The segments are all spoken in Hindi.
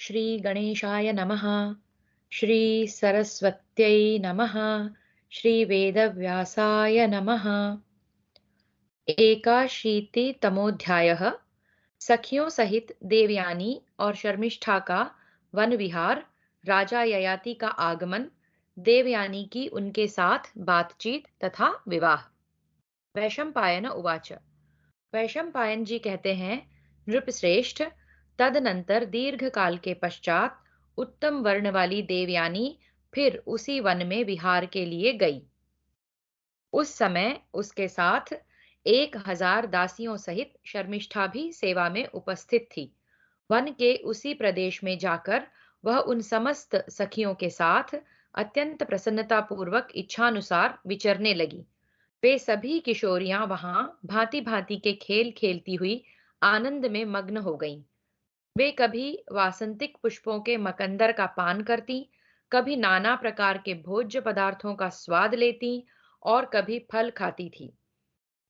श्री गणेशाय नमः। श्री सरस्वत्यै नमः। श्री वेदव्यासाय नमः। एकाशीतितमोऽध्यायः। सखियों सहित देवयानी और शर्मिष्ठा का वन विहार, राजा ययाति का आगमन, देवयानी की उनके साथ बातचीत तथा विवाह। वैशंपायन उवाच। वैशंपायन जी कहते हैं, नृपश्रेष्ठ, तदनंतर दीर्घ काल के पश्चात उत्तम वर्ण वाली देवयानी फिर उसी वन में विहार के लिए गई। उस समय उसके साथ 1,000 दासियों सहित शर्मिष्ठा भी सेवा में उपस्थित थी। वन के उसी प्रदेश में जाकर वह उन समस्त सखियों के साथ अत्यंत प्रसन्नता पूर्वक इच्छानुसार विचरने लगी। वे सभी किशोरियां वहां भांति भांति के खेल खेलती हुई आनंद में मग्न हो गईं। वे कभी वासंतिक पुष्पों के मकंदर का पान करती, कभी नाना प्रकार के भोज्य पदार्थों का स्वाद लेती और कभी फल खाती थी।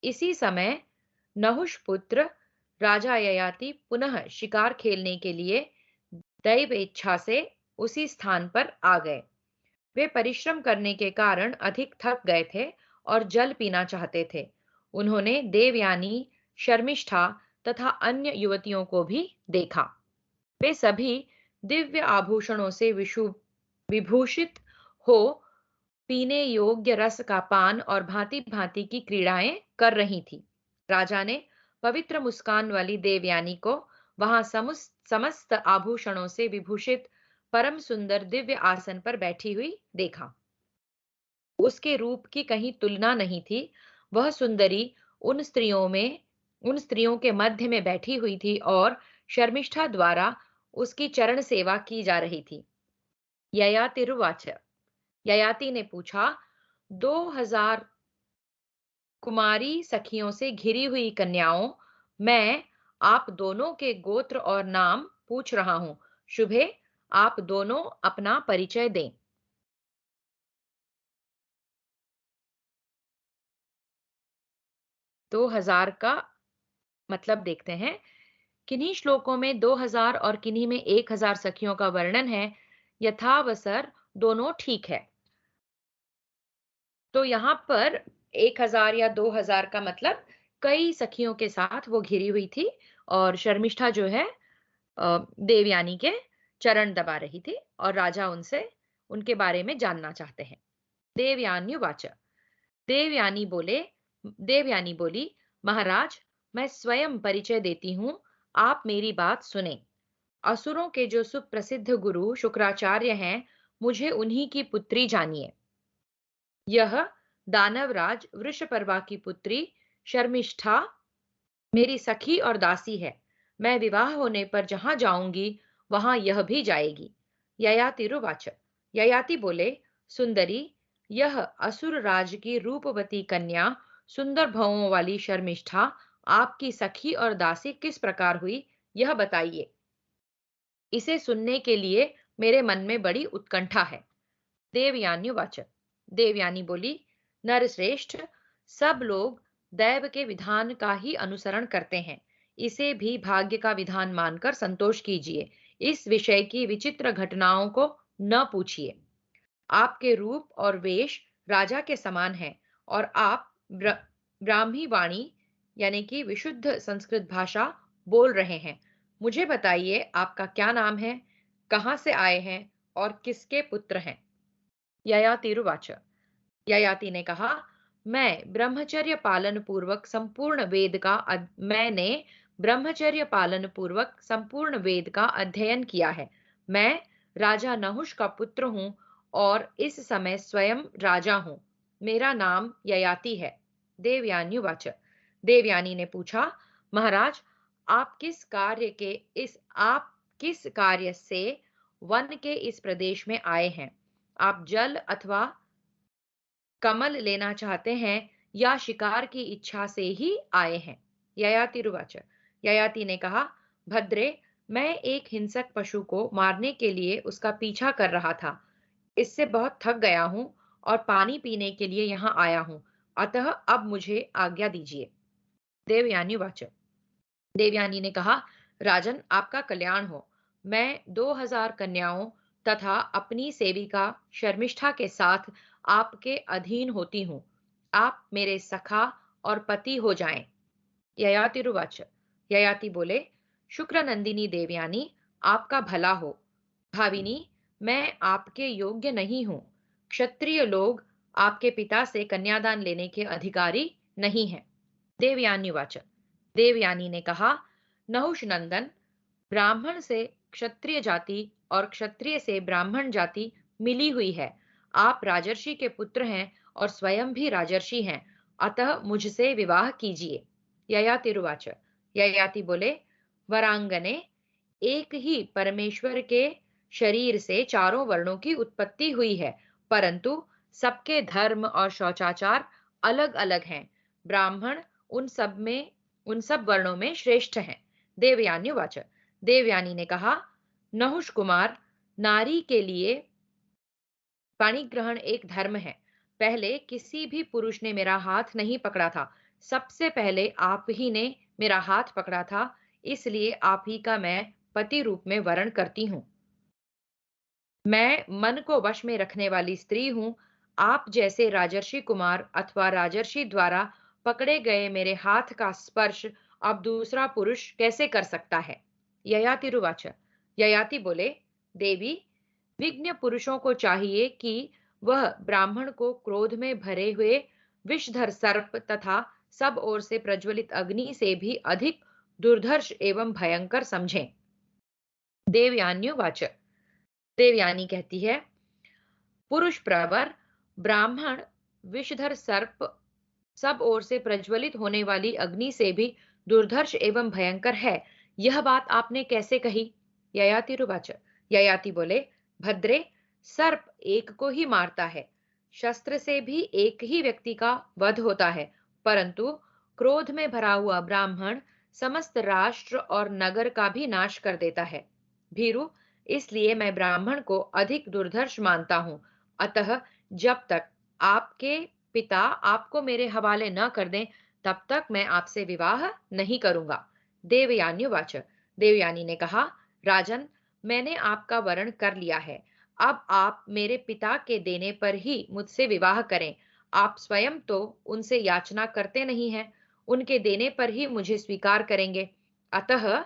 इसी समय नहुष पुत्र राजा ययाति पुनः शिकार खेलने के लिए दैव इच्छा से उसी स्थान पर आ गए। वे परिश्रम करने के कारण अधिक थक गए थे और जल पीना चाहते थे। उन्होंने देवयानी, शर्मिष्ठा तथा अन्य युवतियों को भी देखा। वे सभी दिव्य आभूषणों से विभूषित हो पीने योग्य रस का पान और भांति भांति की क्रीड़ाएं कर रही थी। राजा ने पवित्र मुस्कान वाली देवयानी को वहां समस्त आभूषणों से विभूषित परम सुंदर दिव्य आसन पर बैठी हुई देखा। उसके रूप की कहीं तुलना नहीं थी। वह सुंदरी उन स्त्रियों के मध्य में बैठी हुई थी और शर्मिष्ठा द्वारा उसकी चरण सेवा की जा रही थी। ययातिरुवाच। ययाति ने पूछा, 2,000 कुमारी सखियों से घिरी हुई कन्याओं, मैं आप दोनों के गोत्र और नाम पूछ रहा हूं। शुभे, आप दोनों अपना परिचय दें। 2,000 का मतलब देखते हैं। किन्हीं श्लोकों में 2,000 और किन्हीं में 1,000 सखियों का वर्णन है। यथावसर दोनों ठीक है। तो यहाँ पर 1,000 या 2,000 का मतलब कई सखियों के साथ वो घिरी हुई थी और शर्मिष्ठा जो है देवयानी के चरण दबा रही थी और राजा उनसे उनके बारे में जानना चाहते हैं। देवयान्युवाच। देवयानी बोले देवयानी बोली, महाराज, मैं स्वयं परिचय देती हूँ, आप मेरी बात सुने। असुरों के जो सुप्रसिद्ध गुरु शुक्राचार्य हैं, मुझे उन्हीं की पुत्री जानिए। यह दानवराज वृषपर्वा की पुत्री शर्मिष्ठा मेरी सखी और दासी है। मैं विवाह होने पर जहां जाऊंगी वहां यह भी जाएगी। ययातिरुवाच। ययाति बोले, सुंदरी, यह असुर राज की रूपवती कन्या सुंदर भवों वाली शर्मिष्ठा आपकी सखी और दासी किस प्रकार हुई, यह बताइए। इसे सुनने के लिए मेरे मन में बड़ी उत्कंठा है। देवयान्युवाच। देवयानी बोली, नरश्रेष्ठ, सब लोग दैव के विधान का ही अनुसरण करते हैं। इसे भी भाग्य का विधान मानकर संतोष कीजिए। इस विषय की विचित्र घटनाओं को न पूछिए। आपके रूप और वेश राजा के समान है और आप ब्राह्मी वाणी यानी कि विशुद्ध संस्कृत भाषा बोल रहे हैं। मुझे बताइए, आपका क्या नाम है, कहाँ से आए हैं और किसके पुत्र हैं। ययातिरुवाच। ययाति ने कहा, मैंने ब्रह्मचर्य पालन पूर्वक संपूर्ण वेद का अध्ययन किया है। मैं राजा नहुष का पुत्र हूँ और इस समय स्वयं राजा हूँ। मेरा नाम ययाति है। देवयान्युवाच। देवयानी ने पूछा, महाराज, आप किस कार्य से वन के इस प्रदेश में आए हैं। आप जल अथवा कमल लेना चाहते हैं या शिकार की इच्छा से ही आए हैं। ययातिरुवाच। ययाति ने कहा, भद्रे, मैं एक हिंसक पशु को मारने के लिए उसका पीछा कर रहा था। इससे बहुत थक गया हूं और पानी पीने के लिए यहाँ आया हूं। अतः अब मुझे आज्ञा दीजिए। देवयान्युवाच। देवयानी ने कहा, राजन, आपका कल्याण हो। मैं 2000 कन्याओं तथा अपनी सेविका शर्मिष्ठा के साथ आपके अधीन होती हूँ। आप मेरे सखा और पति हो जाएं। ययातिरुवाच। ययाति बोले, शुक्र नंदिनी देवयानी, आपका भला हो। भाविनी, मैं आपके योग्य नहीं हूँ। क्षत्रिय लोग आपके पिता से कन्यादान लेने के अधिकारी नहीं हैं। देवयानीवाच। देवयानी ने कहा, नहुष नंदन, ब्राह्मण से क्षत्रिय जाति और क्षत्रिय से ब्राह्मण जाति मिली हुई है। आप राजर्षि के पुत्र हैं और स्वयं भी राजर्षि हैं, अतः मुझसे विवाह कीजिए। ययातिरुवाच। ययाति बोले, वरांगने, एक ही परमेश्वर के शरीर से चारों वर्णों की उत्पत्ति हुई है, परंतु सबके धर्म और शौचाचार अलग अलग हैं। ब्राह्मण उन सब वर्णों में श्रेष्ठ हैं। देवयानी। देवयानी ने कहा, नहुष कुमार, नारी के लिए पाणिग्रहण एक धर्म है। पहले किसी भी पुरुष ने मेरा हाथ नहीं पकड़ा था। सबसे पहले आप ही ने मेरा हाथ पकड़ा था, इसलिए आप ही का मैं पति रूप में वरण करती हूँ। मैं मन को वश में रखने वाली स्त्री हूँ। आप जैसे राजर्षि कुमार अथवा राजर्षि द्वारा पकड़े गए मेरे हाथ का स्पर्श अब दूसरा पुरुष कैसे कर सकता है? ययातिरुवाच। ययाति बोले, देवी, विज्ञ पुरुषों को चाहिए कि वह ब्राह्मण को क्रोध में भरे हुए विषधर सर्प तथा सब ओर से प्रज्वलित अग्नि से भी अधिक दुर्धर्ष एवं भयंकर समझें। देवयान्युवाच। देवयानी कहती है, पुरुष प्रवर ब्राह्मण विषधर सर्प सब ओर से प्रज्वलित होने वाली अग्नि से भी दुर्धर्ष एवं भयंकर है। यह बात आपने कैसे कही? ययातिरुवाच। ययाति बोले, भद्रे, सर्प एक को ही मारता है, शस्त्र से भी एक ही व्यक्ति का वध होता है, परंतु क्रोध में भरा हुआ ब्राह्मण समस्त राष्ट्र और नगर का भी नाश कर देता है। भीरु, इसलिए मैं ब्राह्मण को अधिक दुर्धर्ष मानता हूं। अतः जब तक आपके पिता आपको मेरे हवाले न कर दें, तब तक मैं आपसे विवाह नहीं करूंगा। देवयान्युवाच। देवयानी ने कहा, राजन, मैंने आपका वरण कर लिया है। अब आप मेरे पिता के देने पर ही मुझसे विवाह करें। आप स्वयं तो उनसे याचना करते नहीं हैं, उनके देने पर ही मुझे स्वीकार करेंगे। अतः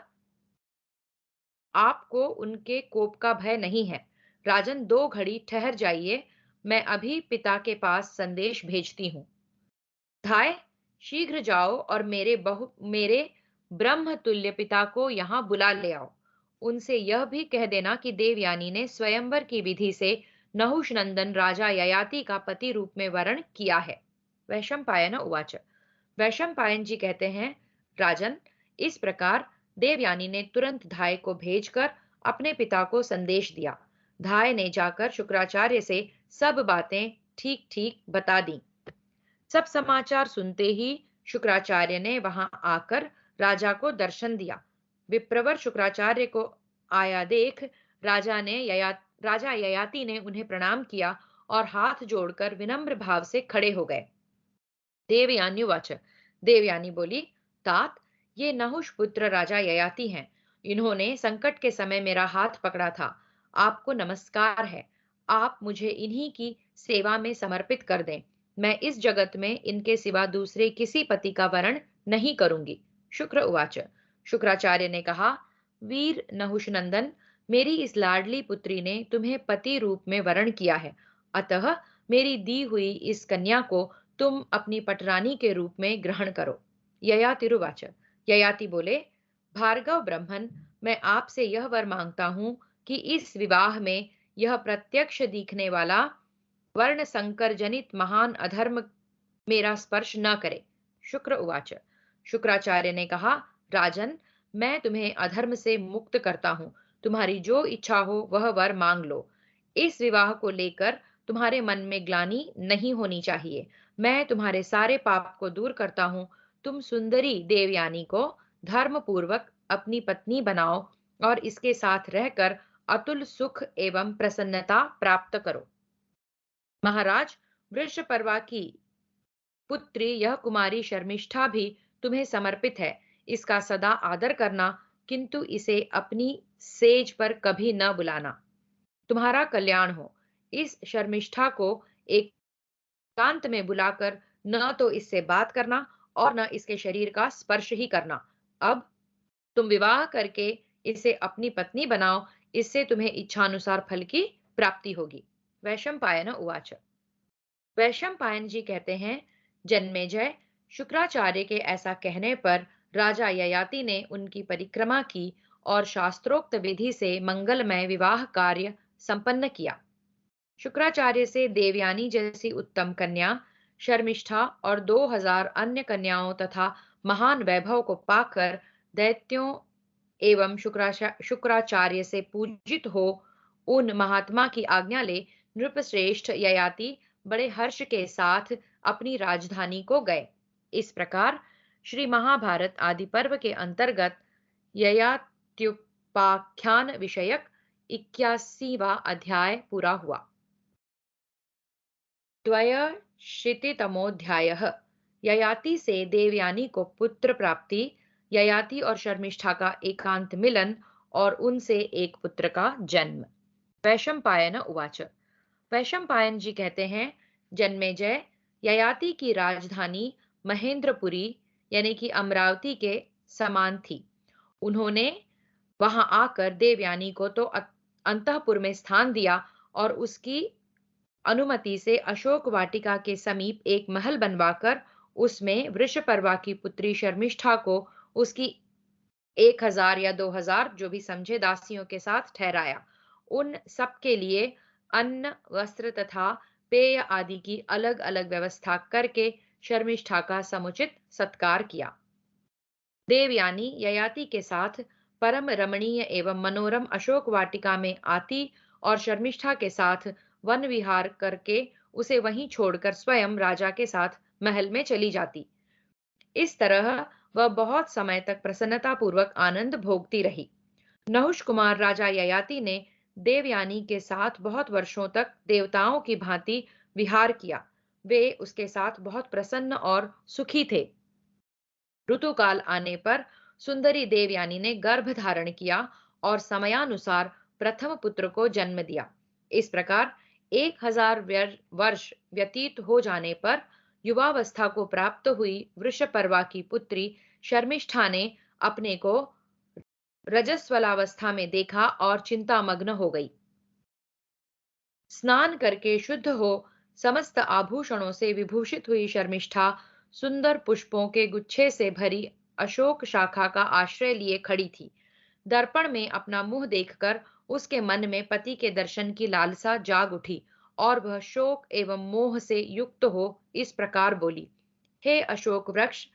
आपको उनके कोप का भय नहीं है। राजन, 2 घड़ी ठहर जाइए, मैं अभी पिता के पास संदेश भेजती हूँ। धाय, शीघ्र जाओ और मेरे ब्रह्म तुल्य पिता को यहाँ बुला ले आओ। उनसे यह भी कह देना कि देवयानी ने स्वयंवर की विधि से नहुष नंदन राजा ययाति का पति रूप में वरण किया है। वैशंपायन उवाच। वैशंपायन जी कहते हैं, राजन, इस प्रकार देवयानी ने तुरंत धाय को भेजकर अपने पिता को संदेश दिया। धाय ने जाकर शुक्राचार्य से सब बातें ठीक ठीक बता दी। सब समाचार सुनते ही शुक्राचार्य ने वहां आकर राजा को दर्शन दिया। विप्रवर शुक्राचार्य को आया देख राजा ययाति ने उन्हें प्रणाम किया और हाथ जोड़कर विनम्र भाव से खड़े हो गए। देवयान्युवाच। देवयानी बोली, तात, ये नहुष पुत्र राजा ययाति हैं। इन्होंने संकट के समय मेरा हाथ पकड़ा था। आपको नमस्कार है। आप मुझे इन्हीं की सेवा में समर्पित कर दें। मैं इस जगत में इनके सिवा दूसरे किसी पति का वरण नहीं करूंगी। शुक्र उवाच। शुक्राचार्य ने कहा, वीर नहुष नंदन, मेरी इस लाडली पुत्री ने तुम्हें पति रूप में वरण किया है, अतः मेरी दी हुई इस कन्या को तुम अपनी पटरानी के रूप में ग्रहण करो। ययातिरुवाच। ययाति बोले, भार्गव ब्रह्मन, मैं आपसे यह वर मांगता हूं कि इस विवाह में यह प्रत्यक्ष दिखने वाला वर्ण संकर जनित महान अधर्म मेरा स्पर्श न करे। शुक्र उवाच। शुक्राचार्य ने कहा, राजन, मैं तुम्हें अधर्म से मुक्त करता हूँ। तुम्हारी जो इच्छा हो वह वर मांग लो। इस विवाह को लेकर तुम्हारे मन में ग्लानि नहीं होनी चाहिए। मैं तुम्हारे सारे पाप को दूर करता हूँ। तुम सुंदरी देवयानी को धर्म पूर्वक अपनी पत्नी बनाओ और इसके साथ रहकर अतुल सुख एवं प्रसन्नता प्राप्त करो। महाराज, वृषपर्वा की पुत्री यह कुमारी शर्मिष्ठा भी तुम्हें समर्पित है। इसका सदा आदर करना, किंतु इसे अपनी सेज पर कभी न बुलाना। तुम्हारा कल्याण हो। इस शर्मिष्ठा को एकांत में बुलाकर न तो इससे बात करना और न इसके शरीर का स्पर्श ही करना। अब तुम विवाह करके इसे अपनी पत्नी बनाओ, इससे तुम्हें इच्छानुसार फल की प्राप्ति होगी। वैशंपायन उवाच। वैशंपायन जी कहते हैं, जन्मेजय, शुक्राचार्य के ऐसा कहने पर राजा ययाति ने उनकी परिक्रमा की और शास्त्रोक्त विधि से मंगलमय विवाह कार्य संपन्न किया। शुक्राचार्य से देवयानी जैसी उत्तम कन्या, शर्मिष्ठा और 2000 अन्य कन्याओं तथा महान वैभव को पाकर दैत्यों एवं शुक्राचार्य से पूजित हो उन महात्मा की आज्ञा ले नृपश्रेष्ठ ययाति बड़े हर्ष के साथ अपनी राजधानी को गए। इस प्रकार श्री महाभारत आदि पर्व के अंतर्गत ययात्युपाख्यान विषयक 81वां अध्याय पूरा हुआ। द्व्यशीतितमोऽध्यायः। ययाति से देवयानी को पुत्र प्राप्ति, ययाति और शर्मिष्ठा का एकांत मिलन और उनसे एक पुत्र का जन्म। वैशंपायन उवाच। वैशंपायन जी कहते हैं, जन्मेजय, ययाति की राजधानी महेंद्रपुरी यानी कि अमरावती के समान थी। उन्होंने वहां आकर देवयानी को तो अंतःपुर में स्थान दिया और उसकी अनुमति से अशोक वाटिका के समीप एक महल बनवाकर उसमें वृषपर्वा की पुत्री शर्मिष्ठा को उसकी 1000 या 2000 जो भी समझे दासियों के साथ ठहराया। उन सब के लिए अन्न, वस्त्र तथा पेय आदि की अलग अलग व्यवस्था करके शर्मिष्ठा का समुचित सत्कार किया। देवयानी ययाति के साथ परम रमणीय एवं मनोरम अशोक वाटिका में आती और शर्मिष्ठा के साथ वन विहार करके उसे वहीं छोड़कर स्वयं राजा के साथ महल में चली जाती। इस तरह वह बहुत समय तक प्रसन्नता पूर्वक आनंद भोगती रही। नहुष कुमार राजा ययाति ने देवयानी के साथ बहुत वर्षों तक देवताओं की भांति विहार किया। वे उसके साथ बहुत प्रसन्न और सुखी थे। ऋतुकाल आने पर सुंदरी देवयानी ने गर्भ धारण किया और समयानुसार प्रथम पुत्र को जन्म दिया। इस प्रकार 1000 वर्ष व्यतीत हो जाने पर युवावस्था को प्राप्त हुई वृषपर्वा की पुत्री शर्मिष्ठा ने अपने को रजस्वलावस्था में देखा और चिंतामग्न हो गई। स्नान करके शुद्ध हो समस्त आभूषणों से विभूषित हुई शर्मिष्ठा सुंदर पुष्पों के गुच्छे से भरी अशोक शाखा का आश्रय लिए खड़ी थी। दर्पण में अपना मुंह देखकर उसके मन में पति के दर्शन की लालसा जाग उठी और वह शोक एवं मोह से युक्त हो इस प्रकार बोली, हे अशोक वृक्ष,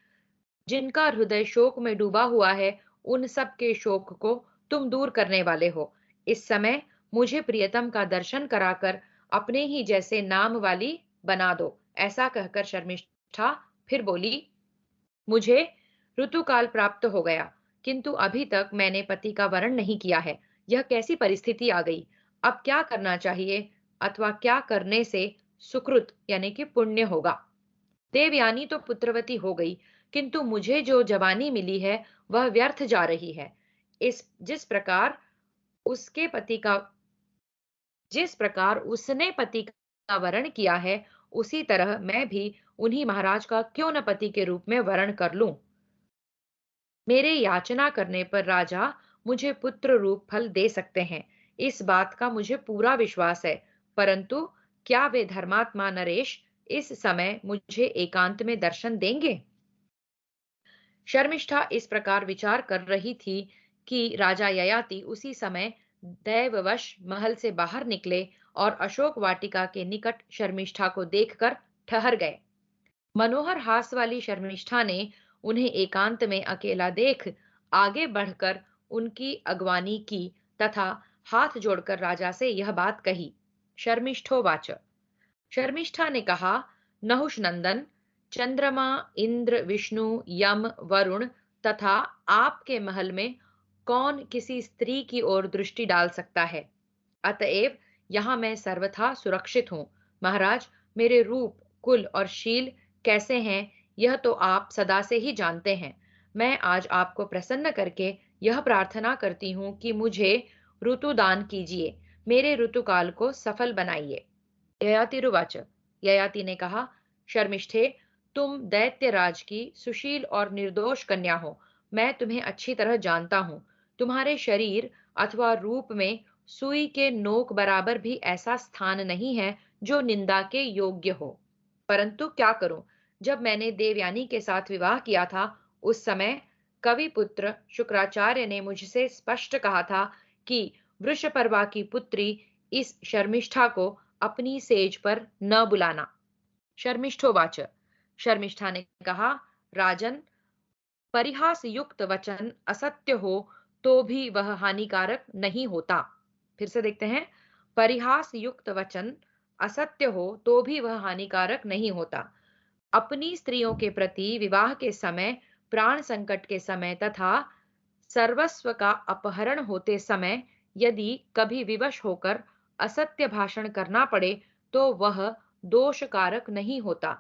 जिनका हृदय शोक में डूबा हुआ है, उन सब के शोक को तुम दूर करने वाले हो। इस समय मुझे प्रियतम का दर्शन कराकर अपने ही जैसे नाम वाली बना दो। ऐसा कहकर शर्मिष्ठा फिर बोली, मुझे ऋतुकाल प्राप्त हो गया, किंतु अभी तक मैंने पति का वरण नहीं किया है। यह कैसी परिस्थिति आ गई? अब क्या करना चाहिए अथवा क्या करने से सुकृत यानी कि पुण्य होगा? देवयानी तो पुत्रवती हो गई, किंतु मुझे जो जवानी मिली है वह व्यर्थ जा रही है। जिस प्रकार उसने पति का वरण किया है, उसी तरह मैं भी उन्हीं महाराज का क्यों न पति के रूप में वरण कर लूं। मेरे याचना करने पर राजा मुझे पुत्र रूप फल दे सकते हैं, इस बात का मुझे पूरा विश्वास है। परंतु क्या वे धर्मात्मा नरेश इस समय मुझे एकांत में दर्शन देंगे? शर्मिष्ठा इस प्रकार विचार कर रही थी कि राजा ययाति उसी समय दैववश महल से बाहर निकले और अशोक वाटिका के निकट शर्मिष्ठा को देखकर ठहर गए। मनोहर हास वाली शर्मिष्ठा ने उन्हें एकांत में अकेला देख आगे बढ़कर उनकी अगवानी की तथा हाथ जोड़कर राजा से यह बात कही। शर्मिष्ठोवाच। शर्मिष्ठा ने कहा, नहुष नंदन, चंद्रमा, इंद्र, विष्णु, यम, वरुण तथा आपके महल में कौन किसी स्त्री की ओर दृष्टि डाल सकता है? अतएव यहाँ मैं सर्वथा सुरक्षित हूँ। महाराज, मेरे रूप, कुल और शील कैसे हैं, यह तो आप सदा से ही जानते हैं। मैं आज आपको प्रसन्न करके यह प्रार्थना करती हूँ कि मुझे ऋतु दान कीजिए, मेरे ऋतुकाल को सफल बनाइए। ययातिरुवाच, ययाति ने कहा, शर्मिष्ठे, तुम दैत्यराज की सुशील और निर्दोष कन्या हो। मैं तुम्हें अच्छी तरह जानता हूँ। तुम्हारे शरीर अथवा रूप में सुई के नोक बराबर भी ऐसा स्थान नहीं है जो निंदा के योग्य हो। परंतु क्या करूं, जब मैंने देवयानी के साथ विवाह किया था, उस समय कविपुत्र शुक्राचार्य ने मुझसे स्पष्ट कहा था कि वृषपर्वा की पुत्री इस शर्मिष्ठा को अपनी सेज पर न बुलाना। शर्मिष्ठोवाच, शर्मिष्ठा ने कहा, राजन, परिहास युक्त वचन असत्य हो तो भी वह हानिकारक नहीं होता। फिर से देखते हैं, परिहास युक्त वचन असत्य हो तो भी वह हानिकारक नहीं होता। अपनी स्त्रियों के प्रति विवाह के समय, प्राण संकट के समय तथा सर्वस्व का अपहरण होते समय यदि कभी विवश होकर असत्य भाषण करना पड़े तो वह दोषकारक नहीं होता।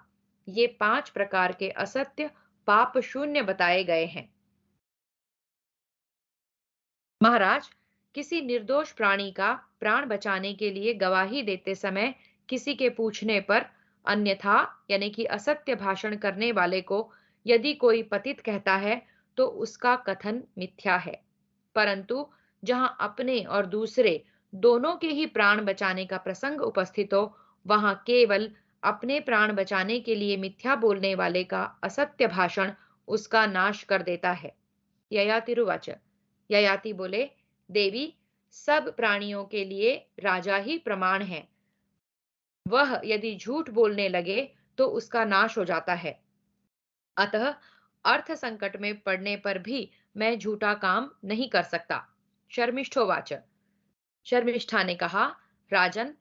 ये 5 प्रकार के असत्य पाप शून्य बताए गए हैं। महाराज, किसी निर्दोष प्राणी का प्राण बचाने के लिए गवाही देते समय किसी के पूछने पर अन्यथा यानी कि असत्य भाषण करने वाले को यदि कोई पतित कहता है तो उसका कथन मिथ्या है। परंतु जहां अपने और दूसरे दोनों के ही प्राण बचाने का प्रसंग उपस्थित हो, वहां केवल अपने प्राण बचाने के लिए मिथ्या बोलने वाले का असत्य भाषण उसका नाश कर देता है। ययातिरुवाच, ययाति बोले, देवी, सब प्राणियों के लिए राजा ही प्रमाण है। वह यदि झूठ बोलने लगे तो उसका नाश हो जाता है। अतः अर्थ संकट में पड़ने पर भी मैं झूठा काम नहीं कर सकता। शर्मिष्ठोवाच, शर्मिष्ठा ने कहा, राजन,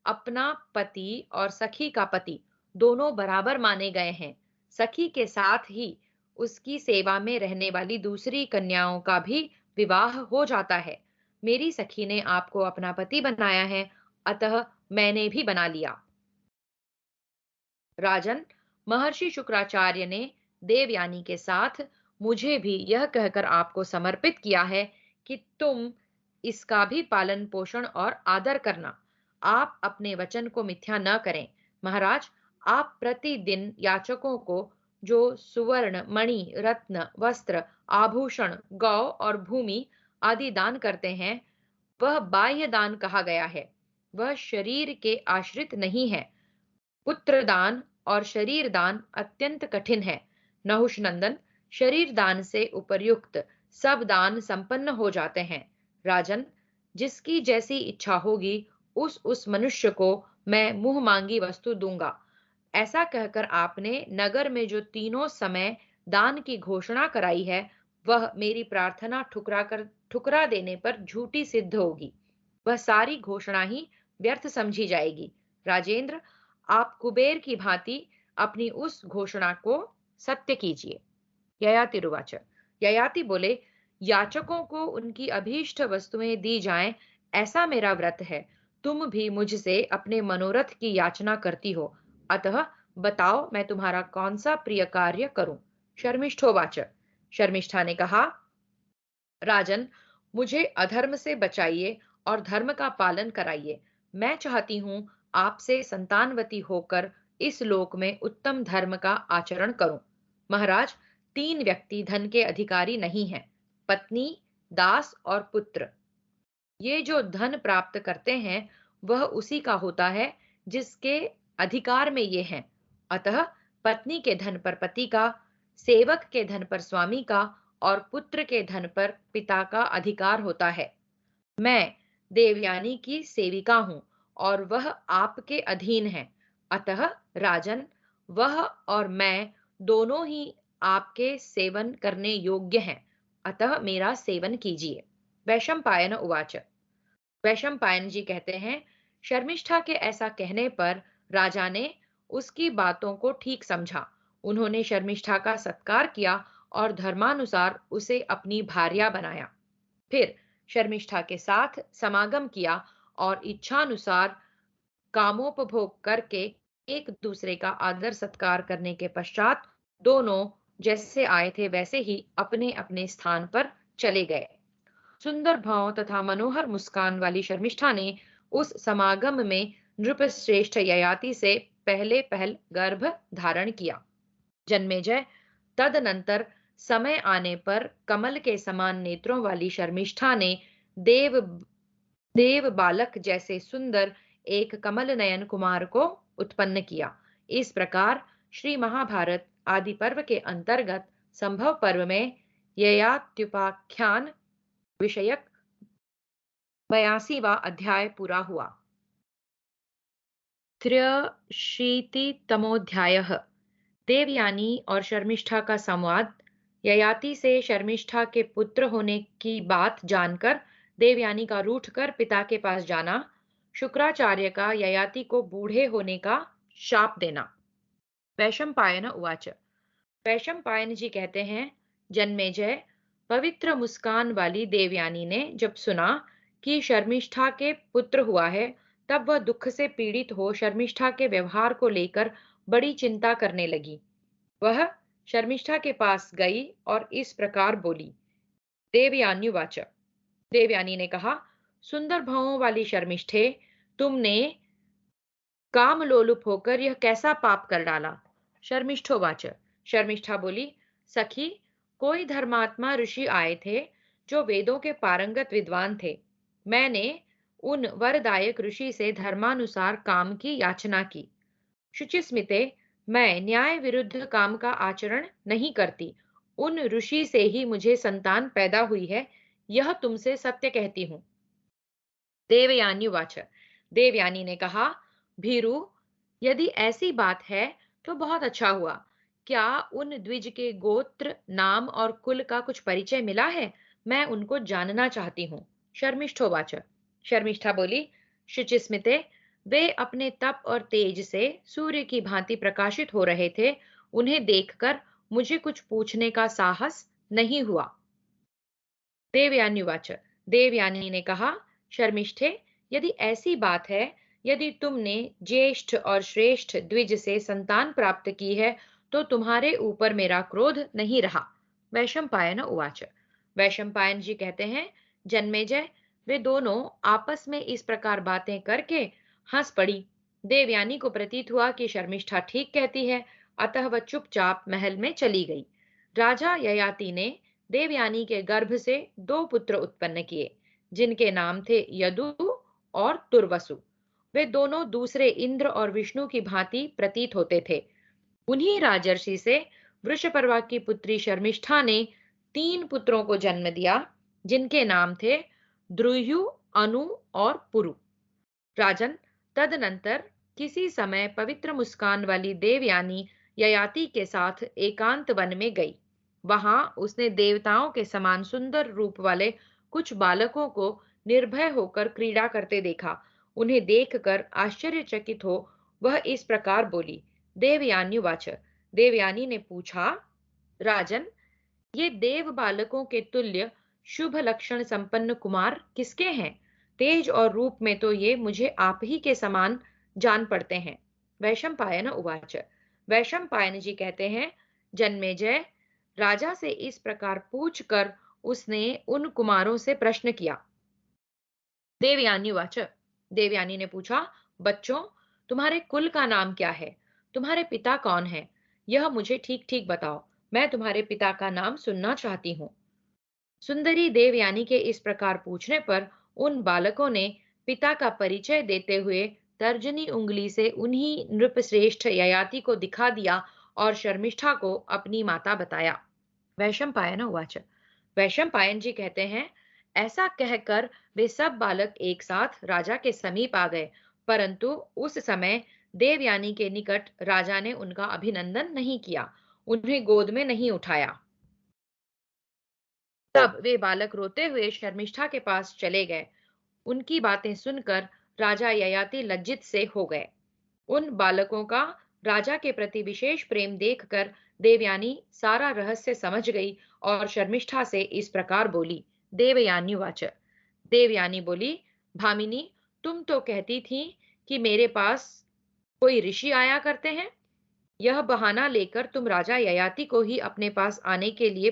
अपना पति और सखी का पति दोनों बराबर माने गए हैं। सखी के साथ ही उसकी सेवा में रहने वाली दूसरी कन्याओं का भी विवाह हो जाता है। मेरी सखी ने आपको अपना पति बनाया है, अतः मैंने भी बना लिया। राजन, महर्षि शुक्राचार्य ने देवयानी के साथ मुझे भी यह कहकर आपको समर्पित किया है कि तुम इसका भी पालन पोषण और आदर करना। आप अपने वचन को मिथ्या न करें। महाराज, आप प्रतिदिन याचकों को जो सुवर्ण, मणि, रत्न, वस्त्र, आभूषण, गौ और भूमि आदि दान करते हैं, वह बाह्य दान कहा गया है। वह शरीर के आश्रित नहीं है। पुत्र दान और शरीर दान अत्यंत कठिन है। नहुष नंदन, शरीर दान से उपर्युक्त सब दान संपन्न हो जाते हैं। राजन, जिसकी जैसी इच्छा होगी उस मनुष्य को मैं मुंह मांगी वस्तु दूंगा। ऐसा कहकर आपने नगर में जो तीनों समय दान की घोषणा कराई है, वह मेरी प्रार्थना ठुकरा देने पर झूठी सिद्ध होगी। वह सारी घोषणा ही व्यर्थ समझी जाएगी। राजेंद्र, आप कुबेर की भांति अपनी उस घोषणा को सत्य कीजिए। ययातिरुवाच, ययाति बोले, याचकों को उनकी अभीष्ट वस्तुएं दी जाएं, ऐसा मेरा व्रत है। तुम भी मुझसे अपने मनोरथ की याचना करती हो, अतः बताओ मैं तुम्हारा कौन सा प्रिय कार्य करूं। शर्मिष्ठोवाच, शर्मिष्ठा ने कहा, राजन, मुझे अधर्म से बचाइए और धर्म का पालन कराइए। मैं चाहती हूँ आपसे संतानवती होकर इस लोक में उत्तम धर्म का आचरण करूं। महाराज, 3 व्यक्ति धन के अधिकारी नहीं हैं, पत्नी, दास और पुत्र। ये जो धन प्राप्त करते हैं वह उसी का होता है जिसके अधिकार में ये हैं। अतः पत्नी के धन पर पति का, सेवक के धन पर स्वामी का और पुत्र के धन पर पिता का अधिकार होता है। मैं देवयानी की सेविका हूँ और वह आपके अधीन है। अतः राजन, वह और मैं दोनों ही आपके सेवन करने योग्य हैं। अतः मेरा सेवन कीजिए। वैशंपायन उवाच, वैशंपायन जी कहते हैं, शर्मिष्ठा के ऐसा कहने पर राजा ने उसकी बातों को ठीक समझा। उन्होंने शर्मिष्ठा का सत्कार किया और धर्मानुसार उसे अपनी भार्या बनाया। फिर शर्मिष्ठा के साथ समागम किया और इच्छानुसार कामोपभोग करके एक दूसरे का आदर सत्कार करने के पश्चात दोनों जैसे आए थे वैसे ही अपने अपने स्थान पर चले गए। सुंदर भाव तथा मनोहर मुस्कान वाली शर्मिष्ठा ने उस समागम में नृपश्रेष्ठ ययाति से पहले पहल गर्भ धारण किया। जन्मेजय तदनंतर समय आने पर कमल के समान नेत्रों वाली शर्मिष्ठा ने देव देव बालक जैसे सुंदर एक कमल नयन कुमार को उत्पन्न किया। इस प्रकार श्री महाभारत आदि पर्व के अंतर्गत संभव पर्व में ययात्युपाख्यान विषयक 82वां अध्याय पूरा हुआ। 83तमोध्यायः देवयानी और शर्मिष्ठा का संवाद। ययाति से शर्मिष्ठा के पुत्र होने की बात जानकर देवयानी का रूठकर पिता के पास जाना। शुक्राचार्य का ययाति को बूढ़े होने का शाप देना। वैशंपायन उवाच। वैशंपायन जी कहते हैं, जन्मेजय, पवित्र मुस्कान वाली देवयानी ने जब सुना कि शर्मिष्ठा के पुत्र हुआ है, तब वह दुख से पीड़ित हो शर्मिष्ठा के व्यवहार को लेकर बड़ी चिंता करने लगी। वह शर्मिष्ठा के पास गई और इस प्रकार बोली। देवयान्युवाच। देवयानी ने कहा, सुंदर भावों वाली शर्मिष्ठे, तुमने काम लोलुप होकर यह कैसा पाप कर डाला? शर्मिष्ठोवाच। शर्मिष्ठा बोली, सखी, कोई धर्मात्मा ऋषि आए थे जो वेदों के पारंगत विद्वान थे। मैंने उन वरदायक ऋषि से धर्मानुसार काम की याचना की। शुचिस्मिते, मैं न्याय विरुद्ध काम का आचरण नहीं करती। उन ऋषि से ही मुझे संतान पैदा हुई है, यह तुमसे सत्य कहती हूँ। देवयान्युवाच। देवयानी ने कहा, भीरु, यदि ऐसी बात है तो बहुत अच्छा हुआ। क्या उन द्विज के गोत्र, नाम और कुल का कुछ परिचय मिला है? मैं उनको जानना चाहती हूँ। शर्मिष्ठोवाच। शर्मिष्ठा बोली, शुचिस्मिते, वे अपने तप और तेज से सूर्य की भांति प्रकाशित हो रहे थे। उन्हें देखकर मुझे कुछ पूछने का साहस नहीं हुआ। देवयान्युवाच। देवयानी ने कहा, शर्मिष्ठे, यदि ऐसी बात है, यदि तुमने ज्येष्ठ और श्रेष्ठ द्विज से संतान प्राप्त की है, तो तुम्हारे ऊपर मेरा क्रोध नहीं रहा। वैशंपायन उवाच। वैशंपायन जी कहते हैं, जन्मेजय, वे दोनों आपस में इस प्रकार बातें करके हंस पड़ी। देवयानी को प्रतीत हुआ कि शर्मिष्ठा ठीक कहती है, अतः वह चुपचाप महल में चली गई। राजा ययाति ने देवयानी के गर्भ से 2 पुत्र उत्पन्न किए, जिनके नाम थे यदु और तुर्वसु। वे दोनों दूसरे इंद्र और विष्णु की भांति प्रतीत होते थे। उन्हीं राजर्षि से वृषपर्वा की पुत्री शर्मिष्ठा ने 3 पुत्रों को जन्म दिया, जिनके नाम थे द्रुह्यु, अनु और पुरु। राजन, तदनंतर किसी समय पवित्र मुस्कान वाली देवयानी ययाति के साथ एकांत वन में गई। वहां उसने देवताओं के समान सुंदर रूप वाले कुछ बालकों को निर्भय होकर क्रीड़ा करते देखा। उन्हें देखकर आश्चर्यचकित हो वह इस प्रकार बोली। देवयान्युवाच। देवयानी ने पूछा, राजन, ये देव बालकों के तुल्य शुभ लक्षण संपन्न कुमार किसके हैं? तेज और रूप में तो ये मुझे आप ही के समान जान पड़ते हैं। वैशंपायन उवाच। वैशंपायन जी कहते हैं, जन्मेजय, राजा से इस प्रकार पूछकर उसने उन कुमारों से प्रश्न किया। देवयान्युवाच। देवयानी ने पूछा, बच्चों, तुम्हारे कुल का नाम क्या है? तुम्हारे पिता कौन है? यह मुझे ठीक ठीक बताओ। मैं तुम्हारे पिता का नाम सुनना चाहती हूँ। सुंदरी देवयानी के इस प्रकार पूछने पर उन बालकों ने पिता का परिचय देते हुए तर्जनी उंगली से उन्हीं नृपश्रेष्ठ ययाति को दिखा दिया और शर्मिष्ठा को अपनी माता बताया। वैशंपायन उवाच। वैशंपायन जी कहते हैं, ऐसा कहकर वे सब बालक एक साथ राजा के समीप आ गए, परंतु उस समय देवयानी के निकट राजा ने उनका अभिनंदन नहीं किया, उन्हें गोद में नहीं उठाया। तब वे बालक रोते हुए शर्मिष्ठा के पास चले गए। उनकी बातें सुनकर राजा ययाति लज्जित से हो गए। उन बालकों का राजा के प्रति विशेष प्रेम देखकर देवयानी सारा रहस्य समझ गई और शर्मिष्ठा से इस प्रकार बोली। देवयान्युवाच। देवयानी बोली, भामिनी, तुम तो कहती थी कि मेरे पास कोई ऋषि आया करते हैं। यह बहाना लेकर तुम राजा ययाति को ही अपने पास आने के लिए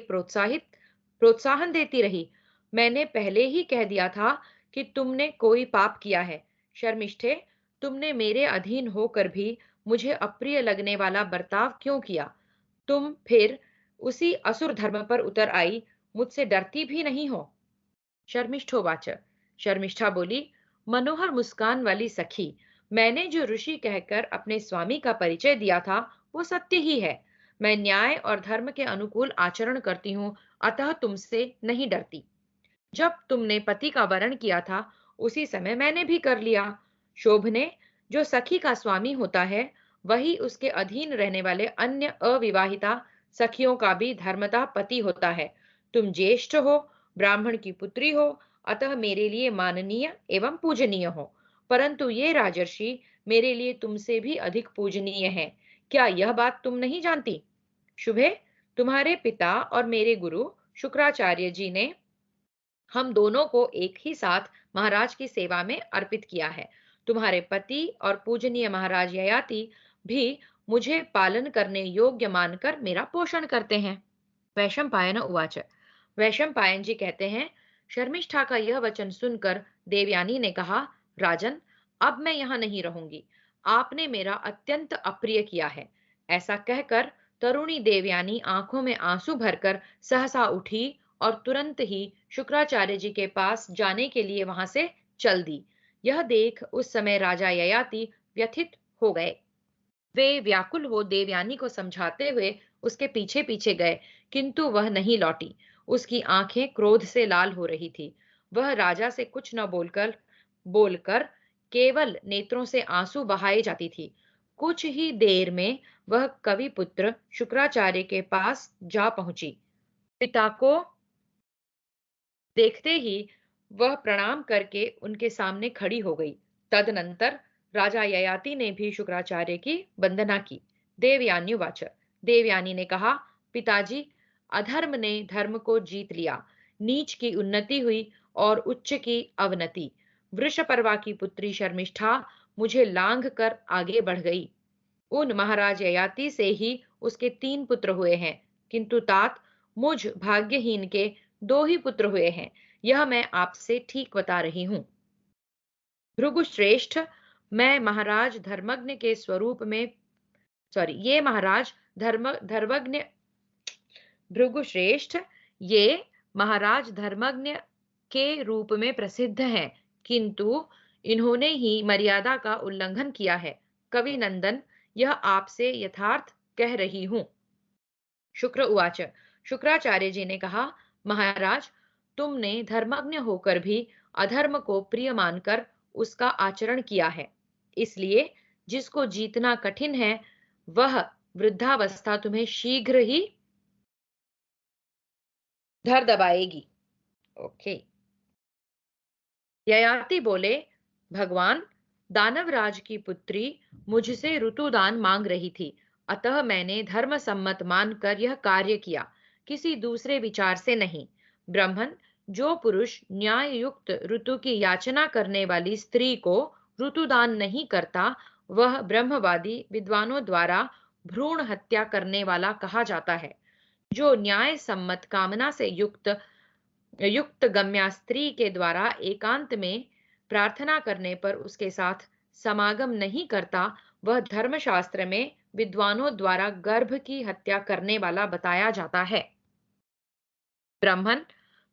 प्रोत्साहन देती रही। मैंने पहले ही कह दिया था कि तुमने कोई पाप किया है। शर्मिष्ठे, तुमने मेरे अधीन होकर भी मुझे अप्रिय लगने वाला बर्ताव क्यों किया? तुम फिर उसी असुर धर्म पर उतर आई, मुझसे डरती भी नहीं हो। शर्मिष्ठोवाच। शर्मिष्ठा बोली, मनोहर मुस्कान वाली सखी, मैंने जो ऋषि कहकर अपने स्वामी का परिचय दिया था वो सत्य ही है। मैं न्याय और धर्म के अनुकूल आचरण करती हूँ, अतः तुमसे नहीं डरती। जब तुमने पति का वरण किया था उसी समय मैंने भी कर लिया। शोभ ने, जो सखी का स्वामी होता है वही उसके अधीन रहने वाले अन्य अविवाहिता सखियों का भी धर्मतः पति होता है। तुम ज्येष्ठ हो, ब्राह्मण की पुत्री हो, अतः मेरे लिए माननीय एवं पूजनीय हो, परंतु ये राजर्षि मेरे लिए तुमसे भी अधिक पूजनीय है। क्या यह बात तुम नहीं जानती? शुभे, तुम्हारे पिता और मेरे गुरु शुक्राचार्य जी ने हम दोनों को एक ही साथ महाराज की सेवा में अर्पित किया है। तुम्हारे पति और पूजनीय महाराज ययाति भी मुझे पालन करने योग्य मानकर मेरा पोषण करते हैं। वैशंपायन उवाच। वैशंपायन जी कहते हैं, शर्मिष्ठा का यह वचन सुनकर देवयानी ने कहा, राजन, अब मैं यहाँ नहीं रहूंगी। आपने मेरा अत्यंत अप्रिय किया है। ऐसा कहकर तरुणी देवयानी आंखों में आंसू भरकर सहसा उठी और तुरंत ही शुक्राचार्य जी के पास जाने के लिए वहां से चल दी। यह देख उस समय राजा ययाति व्यथित हो गए। वे व्याकुल हो देवयानी को समझाते हुए उसके पीछे पीछे गए, किंतु वह नहीं लौटी। उसकी आंखें क्रोध से लाल हो रही थी। वह राजा से कुछ न बोलकर बोलकर केवल नेत्रों से आंसू बहाए जाती थी। कुछ ही देर में वह कवि पुत्र शुक्राचार्य के पास जा पहुंची। पिता को देखते ही वह प्रणाम करके उनके सामने खड़ी हो गई। तदनंतर राजा ययाति ने भी शुक्राचार्य की वंदना की। देवयान्युवाच। देवयानी ने कहा, पिताजी, अधर्म ने धर्म को जीत लिया। नीच की उन्नति हुई और उच्च की अवनति। वृषपर्वा की पुत्री शर्मिष्ठा मुझे लांघ कर आगे बढ़ गई। उन महाराज ययाति से ही उसके 3 पुत्र हुए हैं, किंतु तात, मुझ भाग्यहीन के 2 ही पुत्र हुए हैं। यह मैं आपसे ठीक बता रही हूँ। भृगुश्रेष्ठ, मैं महाराज धर्मज्ञ के स्वरूप में सॉरी ये महाराज धर्मज्ञ भृगुश्रेष्ठ ये महाराज धर्मज्ञ के रूप में प्रसिद्ध हैं, किंतु इन्होंने ही मर्यादा का उल्लंघन किया है। कवि नंदन, यह आपसे यथार्थ कह रही हूं। शुक्र उवाच। शुक्राचार्य जी ने कहा, महाराज, तुमने धर्मज्ञ होकर भी अधर्म को प्रिय मानकर उसका आचरण किया है। इसलिए जिसको जीतना कठिन है वह वृद्धावस्था तुम्हें शीघ्र ही धर दबाएगी। ओके। ययाति बोले, भगवान, दानवराज की पुत्री मुझसे ऋतुदान मांग रही थी, अतः मैंने धर्म सम्मत मानकर यह कार्य किया, किसी दूसरे विचार से नहीं। ब्राह्मण, जो पुरुष न्याय युक्त ऋतु की याचना करने वाली स्त्री को ऋतुदान नहीं करता, वह ब्रह्मवादी विद्वानों द्वारा भ्रूण हत्या करने वाला कहा जाता है। जो न्याय सम्मत कामना से युक्त युक्त गम्या स्त्री के द्वारा एकांत में प्रार्थना करने पर उसके साथ समागम नहीं करता, वह धर्मशास्त्र में विद्वानों द्वारा गर्भ की हत्या करने वाला बताया जाता है। ब्राह्मण,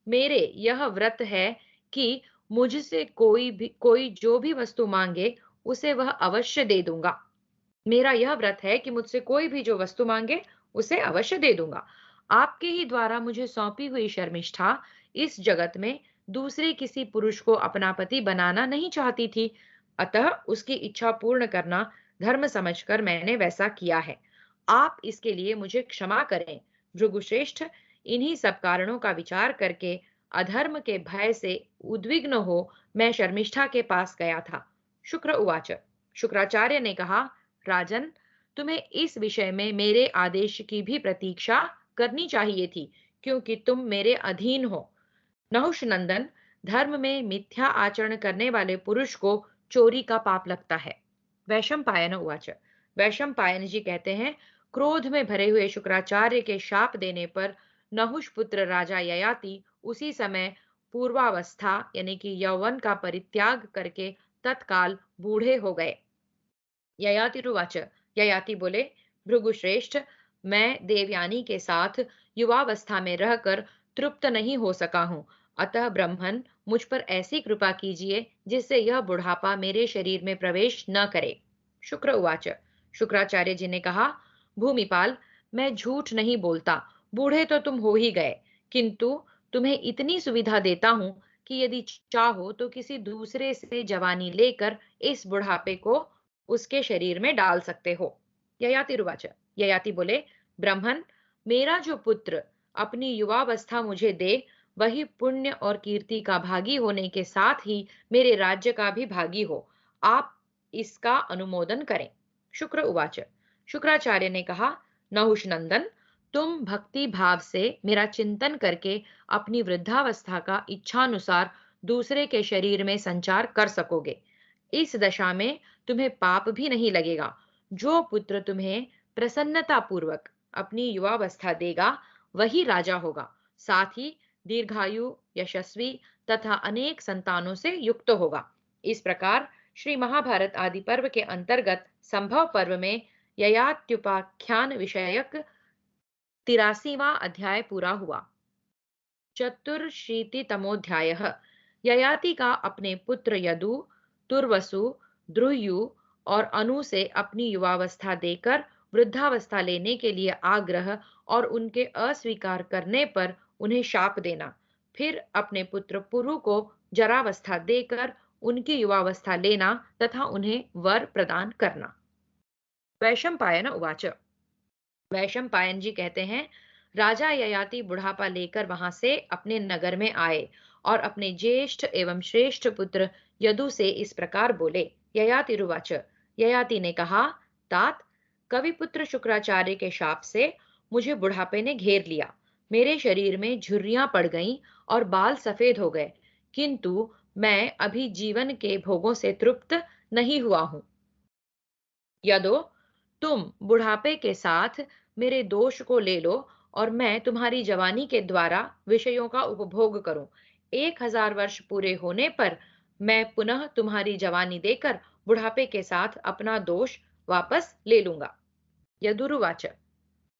मेरे यह व्रत है कि मुझसे कोई जो भी वस्तु मांगे उसे वह अवश्य दे दूंगा। मेरा यह व्रत है कि मुझसे कोई भी जो वस्तु मांगे उसे अवश्य दे दूंगा। आपके ही द्वारा मुझे सौंपी हुई शर्मिष्ठा इस जगत में दूसरे किसी पुरुष को अपना पति बनाना नहीं चाहती थी, अतः उसकी इच्छा पूर्ण करना धर्म समझकर मैंने वैसा किया है। आप इसके लिए मुझे क्षमा करें। भृगुश्रेष्ठ, इन्हीं सब कारणों का विचार करके अधर्म के भय से उद्विग्न हो मैं शर्मिष्ठा के पास गया था। शुक्र उवाच। शुक्राचार्य ने कहा, राजन, तुम्हें इस विषय में मेरे आदेश की भी प्रतीक्षा करनी चाहिए थी, क्योंकि तुम मेरे अधीन हो। नहुष नंदन, धर्म में मिथ्या आचरण करने वाले पुरुष को चोरी का पाप लगता है। वैशंपायन उवाच। वैशंपायन जी कहते हैं, क्रोध में भरे हुए शुक्राचार्य के शाप देने पर नहुष पुत्र राजा ययाति उसी समय पूर्वावस्था यानी कि यौवन का परित्याग करके तत्काल बूढ़े हो गए। ययातिरुवाच, ययाति बोले, भृगुश्रेष्ठ, मैं देवयानी के साथ युवावस्था में रहकर तृप्त नहीं हो सका हूँ, अतः ब्रह्मन मुझ पर ऐसी कृपा कीजिए जिससे यह बुढ़ापा मेरे शरीर में प्रवेश न करे। शुक्र उवाच, शुक्राचार्य जी ने कहा, भूमिपाल, मैं झूठ नहीं बोलता, बूढ़े तो तुम हो ही गए, किंतु तुम्हें इतनी सुविधा देता हूँ कि यदि चाहो तो किसी दूसरे से जवानी लेकर इस बुढ़ापे को उसके शरीर में डाल सकते हो। ययाति रुवाच, ययाति बोले, ब्राह्मण, मेरा जो पुत्र अपनी युवावस्था मुझे दे, वही पुण्य और कीर्ति का भागी होने के साथ ही मेरे राज्य का भी भागी हो। आप इसका अनुमोदन करें। शुक्र उवाच, शुक्राचार्य ने कहा, नहुष नंदन, तुम भक्ति भाव से मेरा चिंतन करके अपनी वृद्धावस्था का इच्छानुसार दूसरे के शरीर में संचार कर सकोगे। इस दशा में तुम्हें पाप भी नहीं लगेगा। जो पुत्र तुम्हें प्रसन्नता पूर्वक अपनी युवावस्था देगा, वही राजा होगा, साथ ही दीर्घायु, यशस्वी तथा अनेक संतानों से युक्त होगा। इस प्रकार श्री महाभारत आदि पर्व के अंतर्गत संभव पर्व में ययात्युपाख्यान विषयक 83वां अध्याय पूरा हुआ। चतुर्शीतितमोऽध्यायः। ययाति का अपने पुत्र यदु, तुर्वसु, द्रुह्यु और अनु से अपनी युवावस्था देकर वृद्धावस्था लेने के लिए आग्रह और उनके अस्वीकार करने पर उन्हें शाप देना, फिर अपने पुत्र पुरु को जरावस्था देकर उनकी युवावस्था लेना तथा उन्हें वर प्रदान करना। वैशंपायन उवाच, वैशंपायन जी कहते हैं, राजा ययाति बुढ़ापा लेकर वहां से अपने नगर में आए और अपने ज्येष्ठ एवं श्रेष्ठ पुत्र यदु से इस प्रकार बोले। ययाति रुवाच, ययाति ने कहा, तात, कविपुत्र शुक्राचार्य के शाप से मुझे बुढ़ापे ने घेर लिया। मेरे शरीर में झुर्रियां पड़ गईं और बाल सफेद हो गए, किंतु मैं अभी जीवन के भोगों से तृप्त नहीं हुआ हूं। यदो, तुम बुढ़ापे के साथ मेरे दोष को ले लो और मैं तुम्हारी जवानी के द्वारा विषयों का उपभोग करूं। 1000 वर्ष पूरे होने पर मैं पुनः तुम्हारी जवानी देकर बुढ़ापे के साथ अपना दोष वापस ले लूंगा। यदुरुवाच,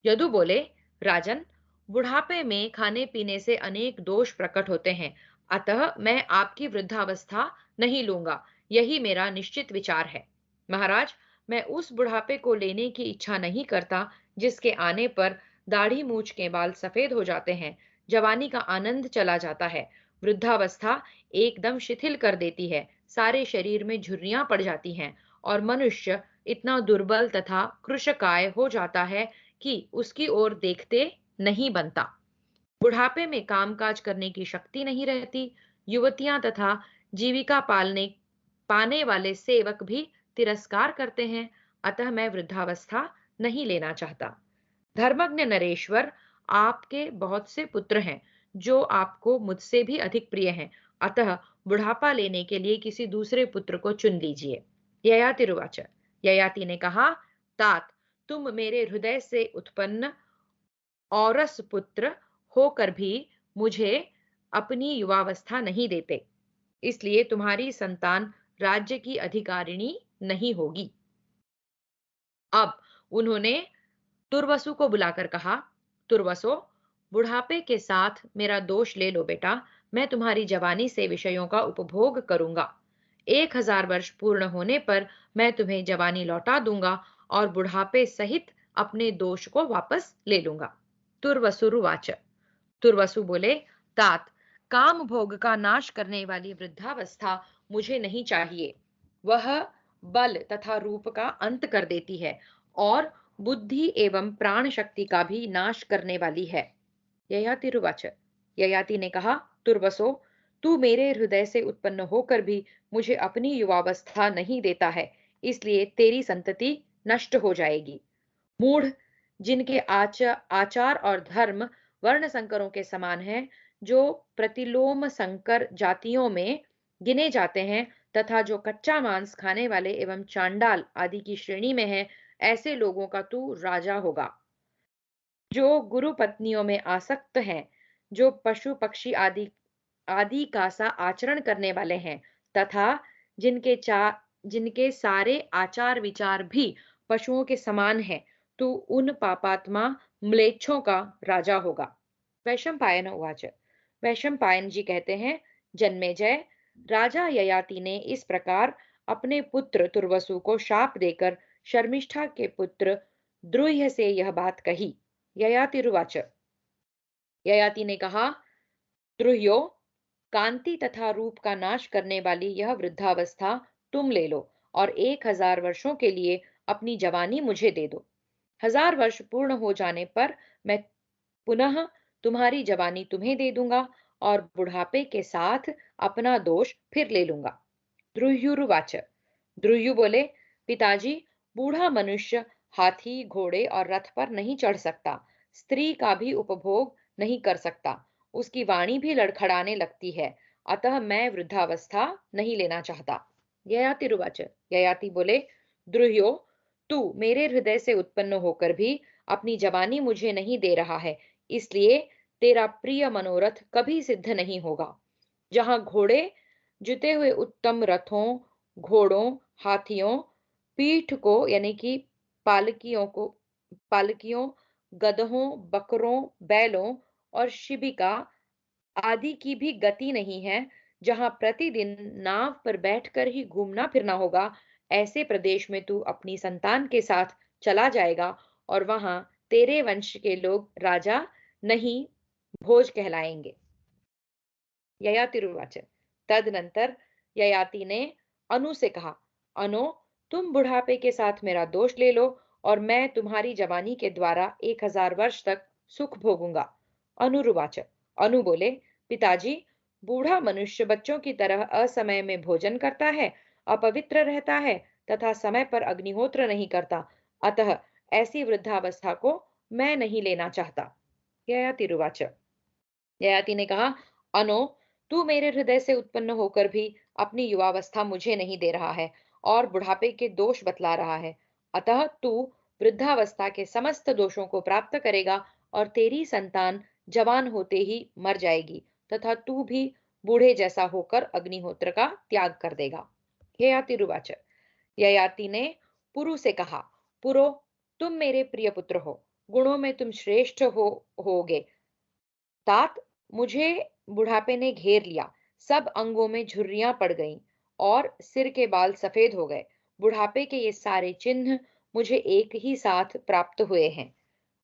यदु बोले, राजन, बुढ़ापे में खाने पीने से अनेक दोष प्रकट होते हैं, अतः मैं आपकी वृद्धावस्था नहीं लूंगा, यही मेरा निश्चित विचार है। महाराज, मैं उस बुढ़ापे को लेने की इच्छा नहीं करता जिसके आने पर दाढ़ी मूछ के बाल सफेद हो जाते हैं, जवानी का आनंद चला जाता है, वृद्धावस्था एकदम शिथिल कर देती है, सारे शरीर में झुर्रियां पड़ जाती हैं और मनुष्य इतना दुर्बल तथा कृशकाय हो जाता है कि उसकी ओर देखते नहीं बनता। बुढ़ापे में कामकाज करने की शक्ति नहीं रहती। युवतियां तथा जीविका पालने पाने वाले सेवक भी तिरस्कार करते हैं, अतः मैं वृद्धावस्था नहीं लेना चाहता। धर्मज्ञ नरेश्वर, आपके बहुत से पुत्र हैं जो आपको मुझसे भी अधिक प्रिय हैं, अतः बुढ़ापा लेने के लिए किसी दूसरे पुत्र को चुन लीजिए। ययाति रुवाच, ययाति ने कहा, तात, तुम मेरे हृदय से उत्पन्न औरस पुत्र होकर भी मुझे अपनी युवावस्था नहीं देते, इसलिए तुम्हारी संतान राज्य की अधिकारिणी नहीं होगी। अब उन्होंने तुर्वसु को बुलाकर कहा, तुर्वसो, बुढ़ापे के साथ मेरा दोष ले लो बेटा, मैं तुम्हारी जवानी से विषयों का उपभोग करूंगा। 1000 वर्ष पूर्ण होने पर मैं तुम्हें जवानी लौटा दूंगा और बुढ़ापे सहित अपने दोष को वापस ले लूंगा। तुर्वसुरुवाच, तुर्वसु बोले, तात, काम भोग का नाश करने वाली वृद्धावस्था मुझे नहीं चाहिए। वह बल तथा रूप का अंत कर देती है और बुद्धि एवं प्राण शक्ति का भी नाश करने वाली है। ययाति रुवाच, ययाति ने कहा, तुर्वसो, तू मेरे हृदय से उत्पन्न होकर भी मुझे अपनी युवावस्था नहीं देता है, इसलिए तेरी संतति नष्ट हो जाएगी। मूढ़, जिनके आचार और धर्म वर्ण संकरों के समान है, जो प्रतिलोम संकर जातियों में गिने जाते हैं तथा जो कच्चा मांस खाने वाले एवं चांडाल आदि की श्रेणी में है, ऐसे लोगों का तू राजा होगा। जो गुरु पत्नियों में आसक्त हैं, जो पशु पक्षी आदि आदि का सा आचरण करने वाले हैं, तथा जिनके चा जिनके सारे आचार विचार भी पशुओं के समान हैं, तो उन पापात्मा म्लेच्छों का राजा होगा। वैशंपायन उवाच। वैशंपायन जी कहते हैं, जन्मेजय, राजा ययाति ने इस प्रकार अपने पुत्र तुर्वसु को शाप देकर शर्मिष्ठा के पुत्र द्रुह्य से यह बात कही। ययातिरुवाच। ययाति ने कहा, द्रुह्यो, कांति तथा रूप का नाश करने वाली यह वृद्धावस्था तुम ले लो और 1000 वर्षों के लिए अपनी जवानी मुझे दे दो। 1000 वर्ष पूर्ण हो जाने पर मैं पुनः तुम्हारी जवानी तुम्हें दे दूंगा और बुढ़ापे के साथ अपना दोष फिर ले लूंगा। द्रुह्युरुवाच। द्रुह्यु बोले, पिताजी, बूढ़ा मनुष्य हाथी घोड़े और रथ पर नहीं चढ़ सकता, स्त्री का भी उपभोग नहीं कर सकता, उसकी वाणी भी लड़खड़ाने लगती है, अतः मैं वृद्धावस्था नहीं लेना चाहता। ययातिरुवाच। ययाति बोले, द्रुह्यो, तू मेरे हृदय से उत्पन्न होकर भी अपनी जवानी मुझे नहीं दे रहा है, इसलिए तेरा प्रिय मनोरथ कभी सिद्ध नहीं होगा। जहां घोड़े जुते हुए उत्तम रथों, घोड़ों, हाथियों, पीठ को यानी कि पालकियों को पालकियों, गधों, बकरों, बैलों और शिबिका आदि की भी गति नहीं है, जहां प्रतिदिन नाव पर बैठकर ही घूमना फिरना होगा, ऐसे प्रदेश में तू अपनी संतान के साथ चला जाएगा और वहां तेरे वंश के लोग राजा नहीं भोज कहलाएंगे। ययातिरुवाच। तदनंतर ययाति ने अनु से कहा, अनो, तुम बुढ़ापे के साथ मेरा दोष ले लो और मैं तुम्हारी जवानी के द्वारा 1000 वर्ष तक सुख भोगूंगा। अनुरुवाच। अनु बोले, पिताजी, बूढ़ा मनुष्य बच्चों की तरह असमय में भोजन करता है, अपवित्र रहता है तथा समय पर अग्निहोत्र नहीं करता, अतः ऐसी वृद्धावस्था को मैं नहीं लेना चाहता। ययातिरुवाच। ययाति ने कहा, अनो, तू मेरे हृदय से उत्पन्न होकर भी अपनी युवावस्था मुझे नहीं दे रहा है और बुढ़ापे के दोष बतला रहा है, अतः तू वृद्धावस्था के समस्त दोषों को प्राप्त करेगा और तेरी संतान जवान होते ही मर जाएगी तथा तू भी बूढ़े जैसा होकर अग्निहोत्र का त्याग कर देगा। ययातिरुवाच। ययाति ने पुरु से कहा, पुरो, तुम मेरे प्रिय पुत्र हो, गुणों में तुम श्रेष्ठ होगे, तात मुझे बुढ़ापे ने घेर लिया, सब अंगों में झुर्रियां पड़ गईं और सिर के बाल सफेद हो गए। बुढ़ापे के ये सारे चिन्ह मुझे एक ही साथ प्राप्त हुए हैं।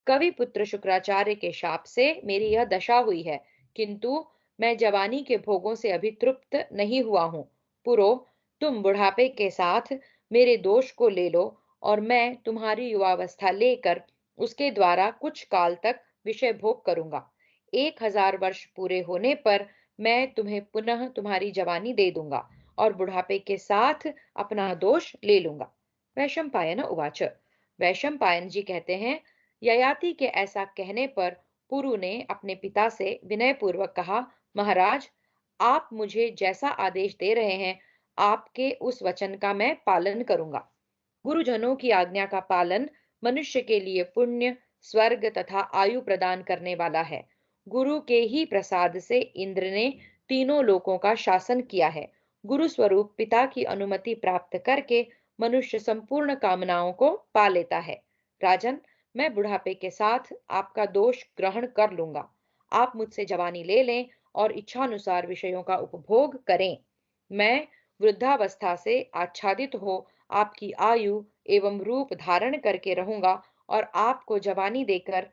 कवि पुत्र शुक्राचार्य के शाप से मेरी यह दशा हुई है, किंतु मैं जवानी के भोगों से अभी तृप्त नहीं हुआ हूँ। पुरो, तुम बुढ़ापे के साथ मेरे दोष को ले लो और मैं तुम्हारी युवावस्था लेकर उसके द्वारा कुछ काल तक विषय भोग करूंगा। 1000 वर्ष पूरे होने पर मैं तुम्हें पुनः तुम्हारी जवानी दे दूंगा और बुढ़ापे के साथ अपना दोष ले लूंगा। वैशंपायन उवाच। वैशंपायन जी कहते हैं, ययाति के ऐसा कहने पर पुरु ने अपने पिता से विनय पूर्वक कहा, महाराज, आप मुझे जैसा आदेश दे रहे हैं, आपके उस वचन का मैं पालन करूंगा। गुरुजनों की आज्ञा का पालन मनुष्य के लिए पुण्य, स्वर्ग तथा आयु प्रदान करने वाला है। गुरु के ही प्रसाद से इंद्र ने तीनों लोकों का शासन किया है। गुरु स्वरूप पिता की अनुमति प्राप्त करके मनुष्य संपूर्ण कामनाओं को पा लेता है। राजन, मैं बुढ़ापे के साथ आपका दोष ग्रहण कर लूंगा। आप मुझसे जवानी ले लें और इच्छानुसार विषयों का उपभोग करें। मैं वृद्धावस्था से आच्छादित हो आपकी आयु एवं रूप धारण करके रहूंगा और आपको जवानी देकर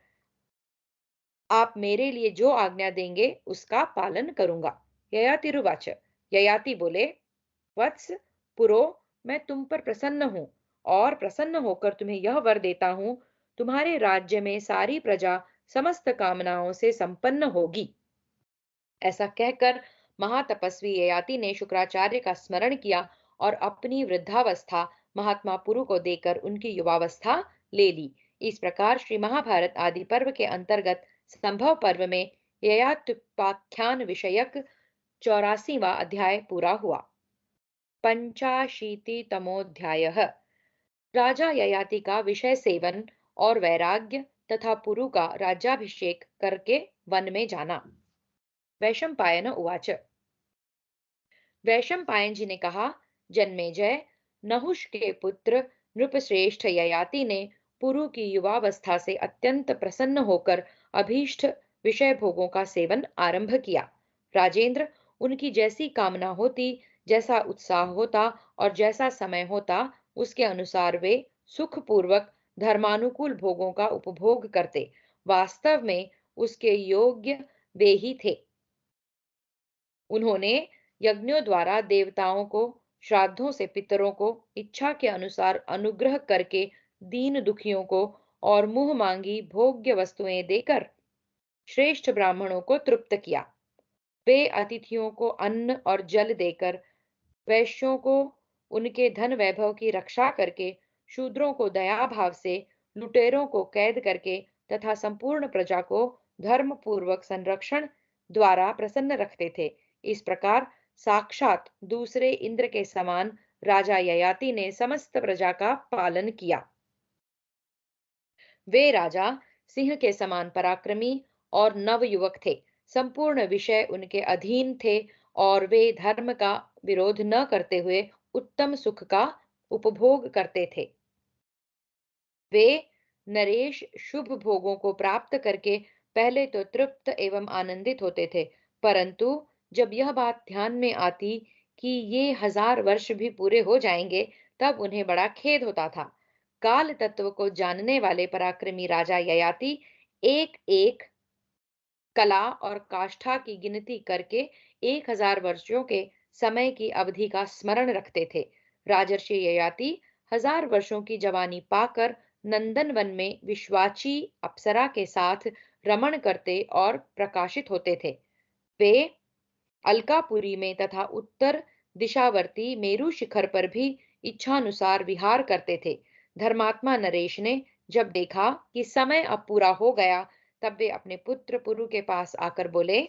आप मेरे लिए जो आज्ञा देंगे उसका पालन करूंगा। ययातिरुवाच। ययाति बोले, वत्स, पुरो, मैं तुम पर प्रसन्न हूँ और प्रसन्न होकर तुम्हें यह वर देता हूँ, तुम्हारे राज्य में सारी प्रजा समस्त कामनाओं से संपन्न होगी। ऐसा कहकर महातपस्वी ययाति ने शुक्राचार्य का स्मरण किया और अपनी वृद्धावस्था महात्मा पुरु को देकर उनकी युवावस्था ले ली। इस प्रकार श्री महाभारत आदि पर्व के अंतर्गत संभव पर्व में ययात्युपाख्यान विषयक 84वां अध्याय पूरा हुआ। पंचाशीतितमोऽध्यायः। राजा ययाति का विषय सेवन और वैराग्य तथा पुरु का राज्याभिषेक करके वन में जाना। वैशंपायन उवाच। वैशंपायन जी ने कहा, जन्मेजय, नहुष के पुत्र नृपश्रेष्ठ ययाति ने पुरु की युवावस्था से अत्यंत प्रसन्न होकर अभीष्ट विषय भोगों का सेवन आरंभ किया। राजेंद्र, उनकी जैसी कामना होती, जैसा उत्साह होता और जैसा समय होता, उसके अनुसार वे सुखपूर्वक धर्मानुकूल भोगों का उपभोग करते। वास्तव में उसके योग्य वे ही थे। उन्होंने यज्ञों द्वारा देवताओं को, श्राद्धों से पितरों को इच्छा के अनुसार अनुग्रह करके दीन दुखियों को और मुंह मांगी भोग्य वस्तुएं देकर श्रेष्ठ ब्राह्मणों को तृप्त किया। वे अतिथियों को अन्न और जल देकर, वैश्यों को उनके धन वैभव की रक्षा करके, शूद्रों को दया भाव से, लुटेरों को कैद करके तथा संपूर्ण प्रजा को धर्म पूर्वक संरक्षण द्वारा प्रसन्न रखते थे। इस प्रकार साक्षात दूसरे इंद्र के समान राजा ययाति ने समस्त प्रजा का पालन किया। वे राजा सिंह के समान पराक्रमी और नवयुवक थे। संपूर्ण विषय उनके अधीन थे और वे धर्म का विरोध न करते हुए उत्तम सुख का उपभोग करते थे। वे नरेश शुभ भोगों को प्राप्त करके पहले तो तृप्त एवं आनंदित होते थे, परंतु जब यह बात ध्यान में आती कि ये 1000 वर्ष भी पूरे हो जाएंगे, तब उन्हें बड़ा खेद होता था। काल तत्व को जानने वाले पराक्रमी राजा ययाति एक एक कला और काष्ठा की गिनती करके 1000 वर्षों के समय की अवधि का स्मरण रखते थे। राजर्षि ययाति 1000 वर्षों की जवानी पाकर नंदन वन में विश्वाची अप्सरा के साथ रमण करते और प्रकाशित होते थे। वे अलकापुरी में तथा उत्तर दिशावर्ती मेरु शिखर पर भी इच्छानुसार विहार करते थे। धर्मात्मा नरेश ने जब देखा कि समय अब पूरा हो गया, तब वे अपने पुत्र पुरु के पास आकर बोले,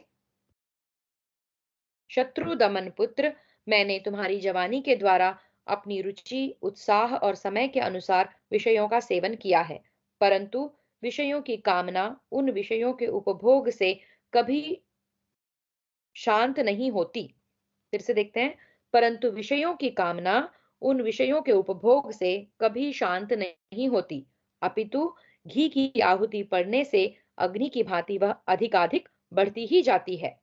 शत्रु दमन पुत्र, मैंने तुम्हारी जवानी के द्वारा अपनी रुचि, उत्साह और समय के अनुसार विषयों का सेवन किया है, परंतु विषयों की कामना उन विषयों के उपभोग से कभी शांत नहीं होती। फिर से देखते हैं, परंतु विषयों की कामना उन विषयों के उपभोग से कभी शांत नहीं होती, अपितु घी की आहुति पड़ने से अग्नि की भांति वह अधिकाधिक बढ़ती ही जाती है।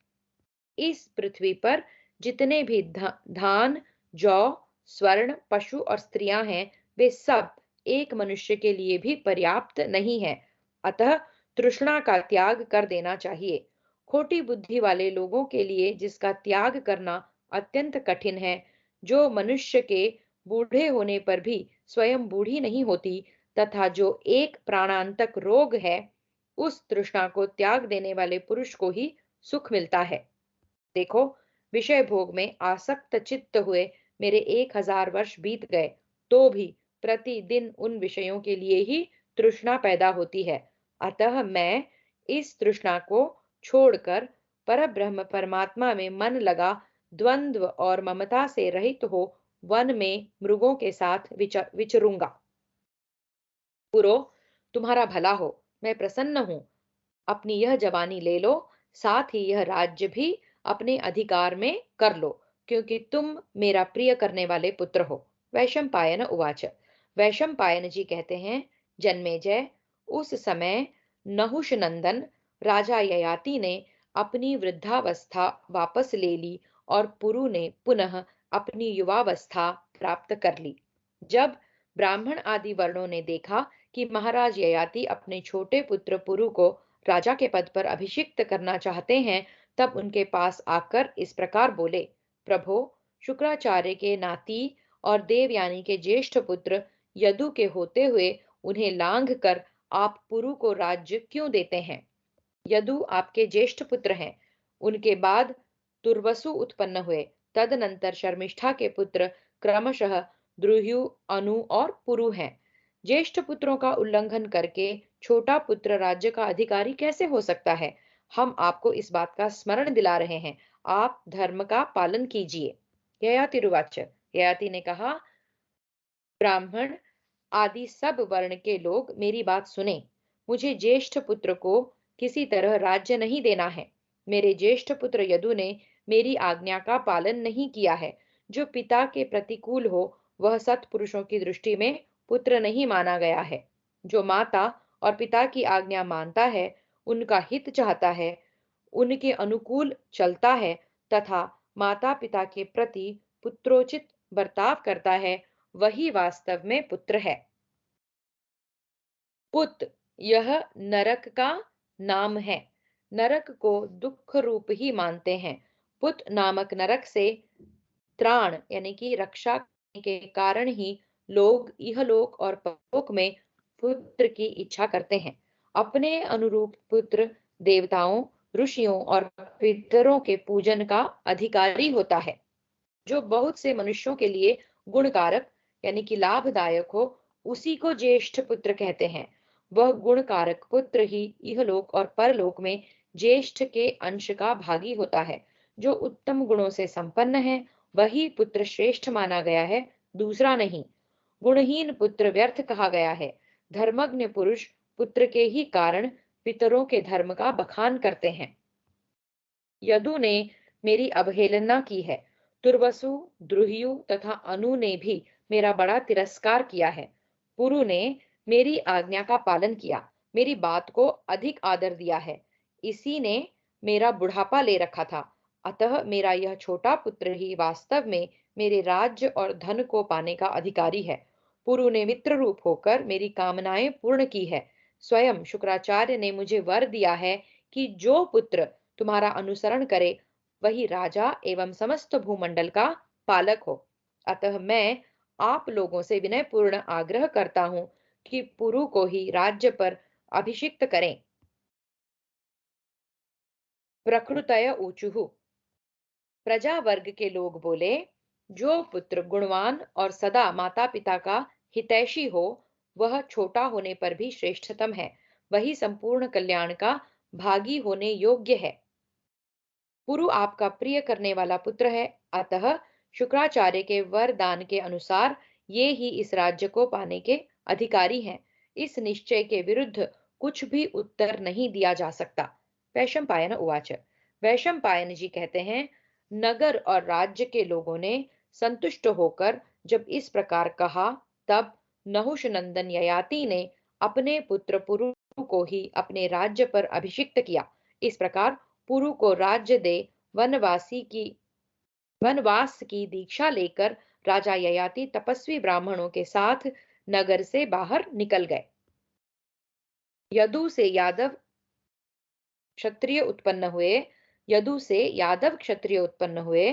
इस पृथ्वी पर जितने भी धान, जौ, स्वर्ण, पशु और स्त्रियां हैं, वे सब एक मनुष्य के लिए भी पर्याप्त नहीं है। अतः तृष्णा का त्याग कर देना चाहिए। खोटी बुद्धि वाले लोगों के लिए जिसका त्याग करना अत्यंत कठिन है, जो मनुष्य के बूढ़े होने पर भी स्वयं बूढ़ी नहीं होती तथा जो एक प्राणांतक रोग है, उस तृष्णा को त्याग देने वाले पुरुष को ही सुख मिलता है। देखो, विषय भोग में आसक्त चित्त हुए मेरे 1000 वर्ष बीत गए, तो भी प्रतिदिन उन विषयों के लिए ही तृष्णा पैदा होती है। अतः मैं इस तृष्णा को छोड़कर परब्रह्म परमात्मा में मन लगा द्वंद्व और ममता से रहित हो वन में मृगों के साथ विचरूंगा। पुरो, तुम्हारा भला हो, मैं प्रसन्न हूं। अपनी यह जवानी ले लो, साथ ही यह राज्य भी अपने अधिकार में कर लो, क्योंकि तुम मेरा प्रिय करने वाले पुत्र हो। वैशंपायन उवाच। वैशंपायन जी कहते हैं, जन्मेजय, उस समय नहुष नंदन राजा ययाति ने अपनी वृद्धावस्था वापस ले ली और पुरु ने पुनः अपनी युवावस्था प्राप्त कर ली। जब ब्राह्मण आदि वर्णों ने देखा कि महाराज ययाति अपने छोटे पुत्र पुरु को राजा के पद पर अभिषिक्त करना चाहते हैं, तब उनके पास आकर इस प्रकार बोले, प्रभो, शुक्राचार्य के नाती और देवयानी के ज्येष्ठ पुत्र यदु के होते हुए उन्हें लांघ कर आप पुरु को राज्य क्यों देते हैं? यदु आपके ज्येष्ठ पुत्र हैं। उनके बाद तुर्वसु उत्पन्न हुए। तदनंतर शर्मिष्ठा के पुत्र क्रमशः द्रुह्यु, अनु और पुरु हैं। ज्येष्ठ पुत्रों का उल्लंघन करके छोटा पुत्र राज्य का अधिकारी कैसे हो सकता है? हम आपको इस बात का स्मरण दिला रहे हैं, आप धर्म का पालन कीजिए। ययातिरुवाच। ययाति ने कहा, ब्राह्मण आदि सब वर्ण के लोग मेरी बात सुने। मुझे ज्येष्ठ पुत्र को किसी तरह राज्य नहीं देना है। मेरे ज्येष्ठ पुत्र यदु ने मेरी आज्ञा का पालन नहीं किया है। जो पिता के प्रतिकूल हो, वह सत्पुरुषों की दृष्टि में पुत्र नहीं माना गया है। जो माता और पिता की आज्ञा मानता है, उनका हित चाहता है, उनके अनुकूल चलता है तथा माता पिता के प्रति पुत्रोचित बर्ताव करता है, वही वास्तव में पुत्र है। पुत, यह नरक का नाम है। नरक को दुख रूप ही मानते हैं। पुत नामक नरक से त्राण यानी कि रक्षा करने के कारण ही लोग इहलोक और परलोक में पुत्र की इच्छा करते हैं। अपने अनुरूप पुत्र देवताओं, ऋषियों और पितरों के पूजन का अधिकारी होता है। जो बहुत से मनुष्यों के लिए गुणकारक यानी कि लाभदायक हो, उसी को ज्येष्ठ पुत्र कहते हैं। वह गुणकारक पुत्र ही इहलोक और परलोक में ज्येष्ठ के अंश का भागी होता है। जो उत्तम गुणों से संपन्न है, वही पुत्र श्रेष्ठ माना गया है, दूसरा नहीं। गुणहीन पुत्र व्यर्थ कहा गया है। धर्मज्ञ पुरुष पुत्र के ही कारण पितरों के धर्म का बखान करते हैं। यदु ने मेरी अवहेलना की है। तुर्वसु, द्रुहियु तथा अनु ने भी मेरा बड़ा तिरस्कार किया है। पुरु ने मेरी आज्ञा का पालन किया, मेरी बात को अधिक आदर दिया है। इसी ने मेरा बुढ़ापा ले रखा था। अतः मेरा यह छोटा पुत्र ही वास्तव में मेरे राज्य और धन को पाने का अधिकारी है। पुरु ने मित्र रूप होकर मेरी कामनाएं पूर्ण की है। स्वयं शुक्राचार्य ने मुझे वर दिया है कि जो पुत्र तुम्हारा अनुसरण करे, वही राजा एवं समस्त भूमंडल का पालक हो। अतः मैं आप लोगों से विनयपूर्ण आग्रह करता हूँ कि पुरु को ही राज्य पर अभिषिक्त करें। प्रकृतय ऊचुः। प्रजा वर्ग के लोग बोले, जो पुत्र गुणवान और सदा माता पिता का हितैषी हो, वह छोटा होने पर भी श्रेष्ठतम है। वही संपूर्ण कल्याण का भागी होने योग्य है। पुरु आपका प्रिय करने वाला पुत्र है। अतः शुक्राचार्य के वरदान के अनुसार ये ही इस राज्य को पाने के अधिकारी हैं। इस निश्चय के विरुद्ध कुछ भी उत्तर नहीं दिया जा सकता। वैशंपायन उवाच। वैशंपायन जी कहते हैं, नगर और राज्य के लोगों ने संतुष्ट होकर जब इस प्रकार कहा, तब नहुष नंदन ययाति ने अपने पुत्र पुरु को ही अपने राज्य पर अभिषिक्त किया। इस प्रकार पुरु को राज्य दे वनवास की दीक्षा लेकर राजा ययाति तपस्वी ब्राह्मणों के साथ नगर से बाहर निकल गए। यदु से यादव क्षत्रिय उत्पन्न हुए। यदु से यादव क्षत्रिय उत्पन्न हुए।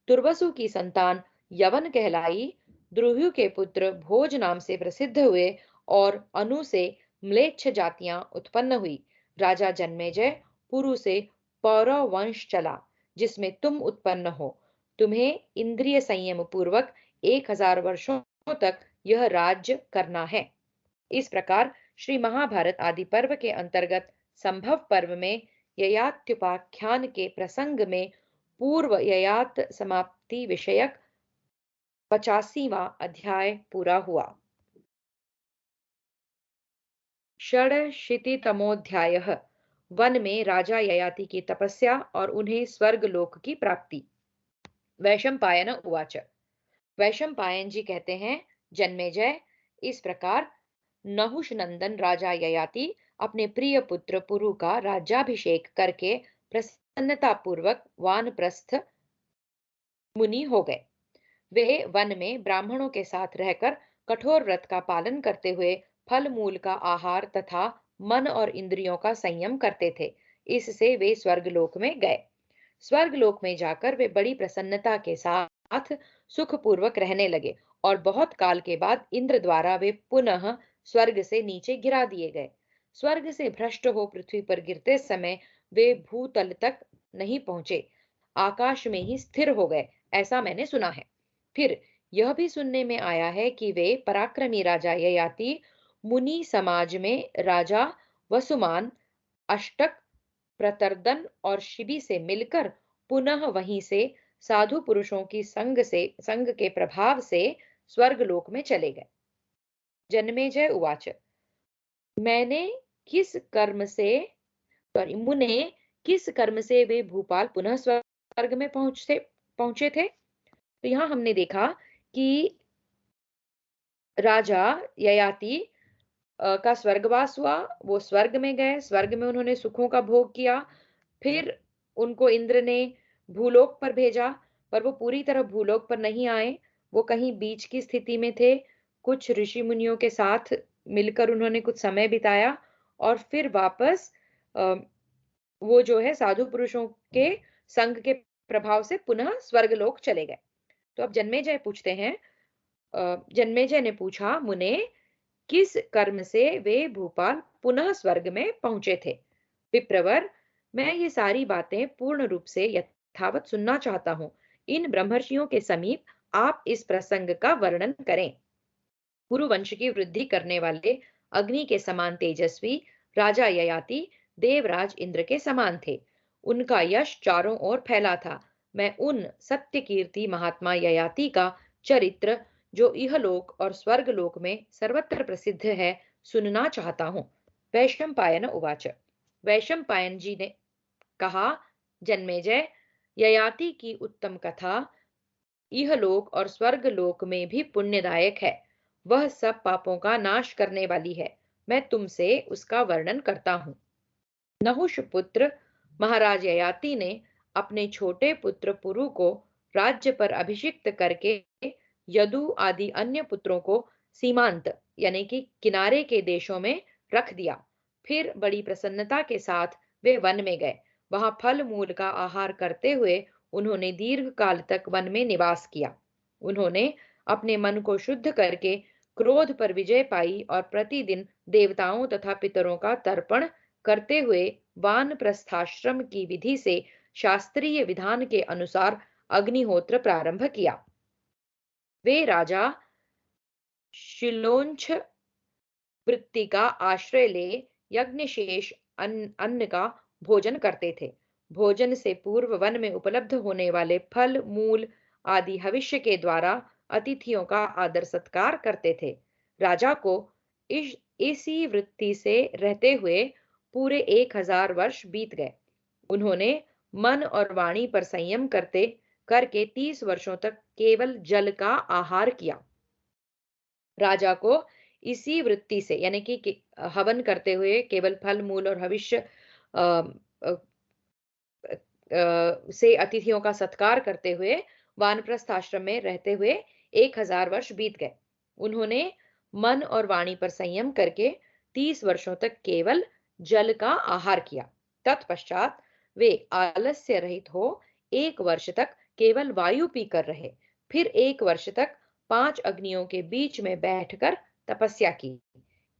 तुर्वसु की संतान यवन कहलाई। द्रुहु के पुत्र भोज नाम से प्रसिद्ध हुए और अनु से म्लेच्छ जातियां उत्पन्न हुई। राजा जन्मेजय पुरु से पौरव वंश चला, जिसमें तुम उत्पन्न हो। तुम्हें इंद्रिय संयम पूर्वक 1000 वर्षों तक यह राज्य करना है। इस प्रकार श्री महाभारत आदि पर्व के अंतर्गत संभव पर्व में ययात्युपाख्यान के प्रसंग में पूर्व ययात समाप्ति विषयक 85वां अध्याय पूरा हुआ। षडशीतितमोऽध्यायः। वन में राजा ययाति की तपस्या और उन्हें स्वर्ग लोक की प्राप्ति। वैशंपायन उवाच। वैशंपायन जी कहते हैं, जन्मेजय, इस प्रकार नहुष नंदन राजा ययाति अपने प्रिय पुत्र पुरु का राज्याभिषेक करके प्रसन्नता पूर्वक वानप्रस्थ मुनि हो गए। वे वन में ब्राह्मणों के साथ रहकर कठोर व्रत का पालन करते हुए फल मूल का आहार तथा मन और इंद्रियों का संयम करते थे। इससे वे स्वर्गलोक में गए। स्वर्गलोक में जाकर वे बड़ी प्रसन्नता के साथ सुखपूर्वक रहने लगे और बहुत काल के बाद इंद्र द्वारा वे पुनः स्वर्ग से नीचे गिरा दिए गए। स्वर्ग से भ्रष्ट हो पृथ्वी पर गिरते समय वे भूतल तक नहीं पहुंचे, आकाश में ही स्थिर हो गए, ऐसा मैंने सुना है। फिर यह भी सुनने में आया है कि वे पराक्रमी राजा ययाति मुनि समाज में राजा वसुमान, अष्टक, प्रतरदन और शिबी से मिलकर पुनः वहीं से साधु पुरुषों की संग के प्रभाव से स्वर्गलोक में चले गए। जन्मेजय उवाच। मैंने किस कर्म से सॉरी मुने किस कर्म से वे भूपाल पुनः स्वर्ग में पहुंचे थे। तो यहाँ हमने देखा कि राजा ययाति का स्वर्गवास हुआ। वो स्वर्ग में गए, स्वर्ग में उन्होंने सुखों का भोग किया। फिर उनको इंद्र ने भूलोक पर भेजा, पर वो पूरी तरह भूलोक पर नहीं आए। वो कहीं बीच की स्थिति में थे। कुछ ऋषि मुनियों के साथ मिलकर उन्होंने कुछ समय बिताया और फिर वापस अ, वो जो है साधु पुरुषों के संग के प्रभाव से पुनः स्वर्गलोक चले गए। तो अब जन्मेजय पूछते हैं, जन्मेजय ने पूछा, मुने किस कर्म से वे भूपाल पुनः स्वर्ग में पहुंचे थे। विप्रवर, मैं ये सारी बातें पूर्ण रूप से यथावत सुनना चाहता हूँ। इन ब्रह्मर्षियों के समीप आप इस प्रसंग का वर्णन करें। कुरुवंश की वृद्धि करने वाले अग्नि के समान तेजस्वी राजा ययाति देवराज इंद्र के समान थे। उनका यश चारों ओर फैला था। मैं उन सत्य कीर्ति महात्मा ययाति का चरित्र, जो इहलोक और स्वर्गलोक में सर्वत्र प्रसिद्ध है, सुनना चाहता हूँ। वैशंपायन उवाच। वैशंपायन जी ने कहा, जन्मेजय, ययाति की उत्तम कथा इहलोक और स्वर्गलोक में भी पुण्यदायक है। वह सब पापों का नाश करने वाली है। मैं तुमसे उसका वर्णन करता हूँ। नहुष पुत्र महाराज ययाति ने अपने छोटे पुत्र पुरु को राज्य पर अभिषिक्त करके यदु आदि अन्य पुत्रों को सीमांत यानी कि किनारे के देशों में रख दिया। फिर बड़ी प्रसन्नता के साथ वे वन में गए। वहां फल मूल का आहार करते हुए उन्होंने दीर्घ काल तक वन में निवास किया। उन्होंने अपने मन को शुद्ध करके क्रोध पर विजय पाई और प्रतिदिन देवताओं तथा पितरों का तर्पण करते हुए वानप्रस्थाश्रम की विधि से शास्त्रीय विधान के अनुसार अग्निहोत्र प्रारंभ किया। वे राजा शिलोंछ वृत्ति का आश्रय ले यज्ञशेष अन्न का भोजन करते थे। भोजन से पूर्व वन में उपलब्ध होने वाले फल मूल आदि हविष्य के द्वारा अतिथियों का आदर सत्कार करते थे। राजा को इसी वृत्ति से रहते हुए पूरे 1000 वर्ष बीत गए। उन्होंने मन और वाणी पर संयम करके 30 वर्षों तक केवल जल का आहार किया। राजा को इसी वृत्ति से यानी कि हवन करते हुए केवल फल मूल और हविष्य अ, अ, से अतिथियों का सत्कार करते हुए वानप्रस्थ आश्रम में रहते हुए 1000 वर्ष बीत गए। उन्होंने मन और वाणी पर संयम करके 30 वर्षों तक केवल जल का आहार किया। तत्पश्चात वे आलस्य रहित हो 1 वर्ष तक केवल वायु पीकर रहे। फिर 1 वर्ष तक 5 अग्नियों के बीच में बैठकर तपस्या की।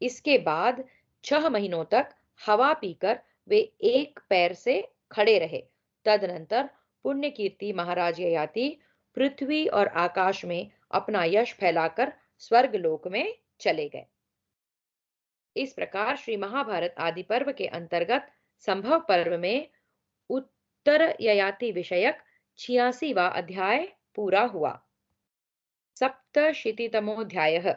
इसके बाद 6 महीनों तक हवा पीकर वे एक पैर से खड़े रहे। तदनंतर पुण्य कीर्ति महाराज ययाति पृथ्वी और आकाश में अपना यश फैलाकर स्वर्गलोक में चले गए। इस प्रकार श्री महाभारत आदि पर्व के अंतर्गत संभव पर्व में उत्तर ययाति विषयक 86वां अध्याय पूरा हुआ। सप्तशीतितमोऽध्यायः।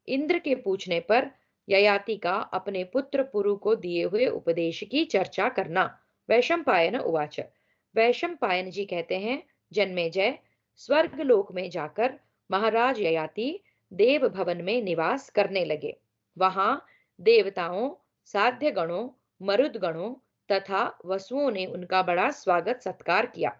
इंद्र के पूछने पर ययाति का अपने पुत्र पुरु को दिए हुए उपदेश की चर्चा करना। वैशंपायन उवाच। वैशंपायन जी कहते हैं, जन्मेजय, स्वर्गलोक में जाकर महाराज ययाति देव भवन में निवास करने लगे। वहां देवताओं, साध्य गणों, मरुद गणों तथा वसुओं ने उनका बड़ा स्वागत सत्कार किया।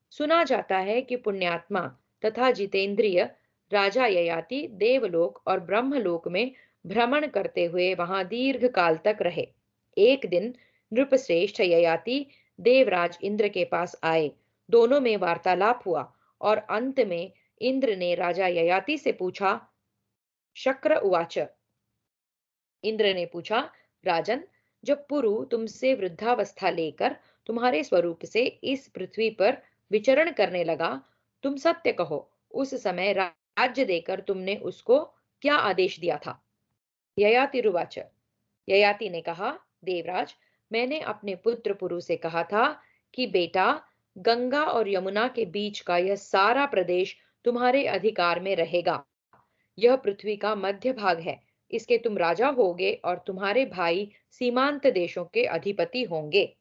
सुना जाता है कि पुण्यात्मा तथा जितेंद्रिय राजा ययाति देवलोक और ब्रह्मलोक में भ्रमण करते हुए वहां दीर्घ काल तक रहे। एक दिन नृपश्रेष्ठ ययाति देवराज इंद्र के पास आए। दोनों में वार्तालाप हुआ और अंत में इंद्र ने राजा ययाति से पूछा। शक्र उवाच। इंद्र ने पूछा, राजन, जब पुरु तुमसे वृद्धावस्था लेकर तुम्हारे स्वरूप से इस पृथ्वी पर विचरण करने लगा, तुम सत्य कहो, उस समय राज्य देकर तुमने उसको क्या आदेश दिया था। ययातिरुवाच। ययाति ने कहा, देवराज, मैंने अपने पुत्र पुरु से कहा था कि बेटा, गंगा और यमुना के बीच का यह सारा प्रदेश तुम्हारे अधिकार में रहेगा। यह पृथ्वी का मध्य भाग है। इसके तुम राजा होगे और तुम्हारे भाई सीमांत देशों के अधिपति होंगे।